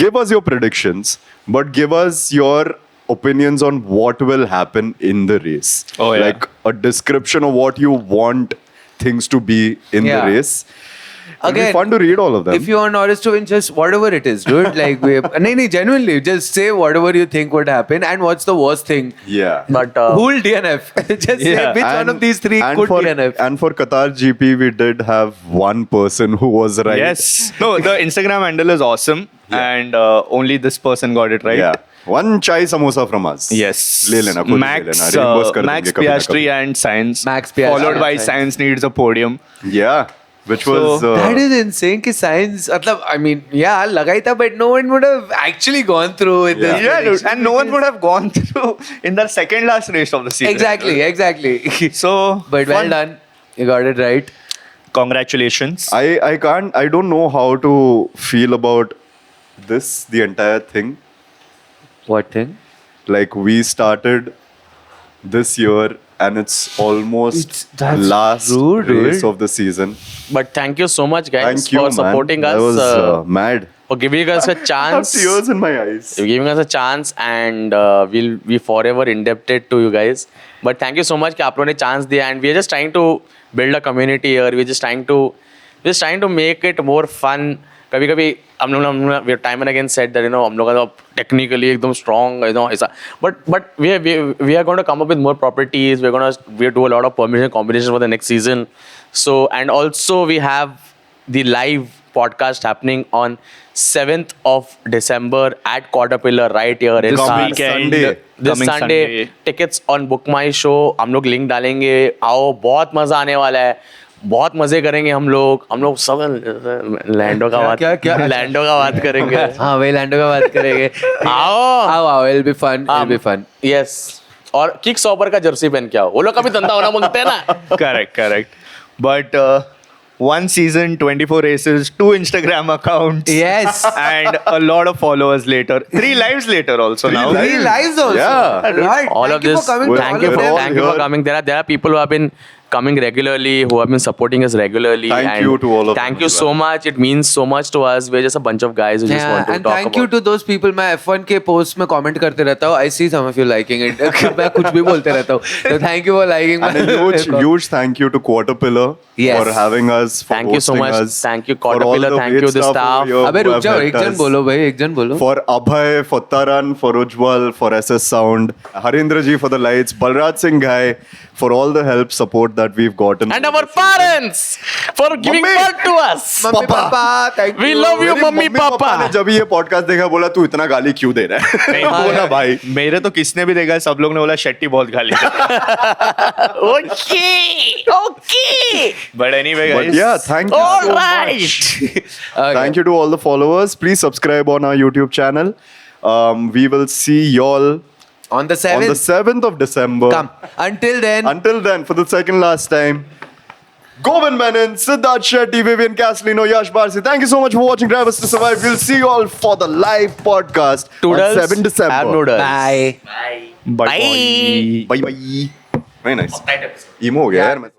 Give us your predictions, but give us your opinions on what will happen in the race. Oh, yeah. Like a description of what you want things to be in Yeah. the race. It'll be Again, fun to read all of them. If you want Norris to win, just whatever it is, dude. Like, no, genuinely, just say whatever you think would happen and what's the worst thing. Yeah. But Who'll DNF? Just say Yeah. which one of these three could for, DNF. And for Qatar GP, we did have one person who was right. Yes. No, the Instagram handle is awesome, and only this person got it right. Yeah. One chai samosa from us. Yes. ले लेना, खुद ले Max, लेना. Reimburse कर Max देंगे कभी ना Piastri and Sainz. Max Piastri Followed and by Sainz. Sainz needs a podium. कभी. Yeah. Which was. That is insane. Ki science, मतलब, I mean, yeah, लगाई था, but no one would have actually gone through with this. Yeah, dude. prediction And no one would have gone through in the second last race of the season. Exactly. So, But well fun. done. You got it right. Congratulations. I don't know how to feel about this, the entire thing. What thing? Like we started this year and it's almost That's last rude, race dude. of the season. but thank you so much, guys, Thank you, for man. supporting That us. was mad. For giving us a I have chance. tears in my eyes. You're giving us a chance, and we'll be forever indebted to you guys. But thank you so much कि आप लोगों ने chance दिया, and we're just trying to build a community here. We're just trying to make it more fun. कभी हम लोग we have time and again said that हम लोग का technically एकदम strong ऐसा, but we are going to come up with more properties. We do a lot of permission combinations for the next season. So, and also we have the live podcast happening on 7th of December at Caterpillar right here in This Sars. weekend. Sunday. This Coming Sunday, Sunday. tickets on Book My Show. हम लोग link डालेंगे. आओ, बहुत मजा आने वाला है. बहुत मजे करेंगे हम लोग सब लैंडो का बात क्या? लैंडो का बात करेंगे. हाँ वही लैंडो का बात करेंगे. आओ It'll be fun. It'll be fun. Yes. और किक सॉपर का जर्सी पहन के आओ. वो लोग का भी धंधा होना मांगते हैं ना. Correct. But one season, 24 races, 2 Instagram accounts. Yes. And a lot of followers later. 3 lives later also now. lives. 3 lives also. Yeah. Right. All Thank of you this. for coming. We're Thank you all for here. coming. There are people who have been coming regularly, who have been supporting us regularly. Thank and you to all of Thank them you as so well. much. It means so much to us. We're just a bunch of guys who just Yeah, want to and talk thank about. you to those people. मैं F1 के post में comment करते रहता हूँ. I see some of you liking it. मैं कुछ भी बोलते रहता हूँ. So thank you for liking my. And a huge thank you to Caterpillar Yes. for having us, for Thank you so hosting much. us. Thank you, for all Caterpillar. the Thank great you, the stuff staff. over here अबे who रुक have जाओ, helped एक जन us. बोलो भाई, एक जन बोलो. For Abhay, for Taran, for Ujjwal, for SS Sound, Harindra ji for the lights, Balraj Singh Ghai for all the help, support that we've gotten. And our parents for giving Mummy! birth to us. Mummy papa thank We you. love you, मेरी mummy पापा papa. ने जब ये podcast देखा बोला तू इतना गाली क्यों दे रहा है नहीं, वो ना भाई मेरे तो किसने भी देखा है, सब लोग ने बोला शेट्टी बहुत गाली Okay. But anyway but guys, yeah thank you All so right. much. Thank you to all the followers. Please subscribe on our YouTube channel. We will see y'all On the on the 7th. 7th of December. Come. Until then. Until then, for the second last time, Govind Menon, Siddharth Shetty, Vivian Castellino, Yash Barsi. Thank you so much for watching Drivers to Survive. We'll see you all for the live podcast Toodles. on 7 December. Have noodles. Bye. Bye. Bye bye. Very nice. Emo हो गया यार मैं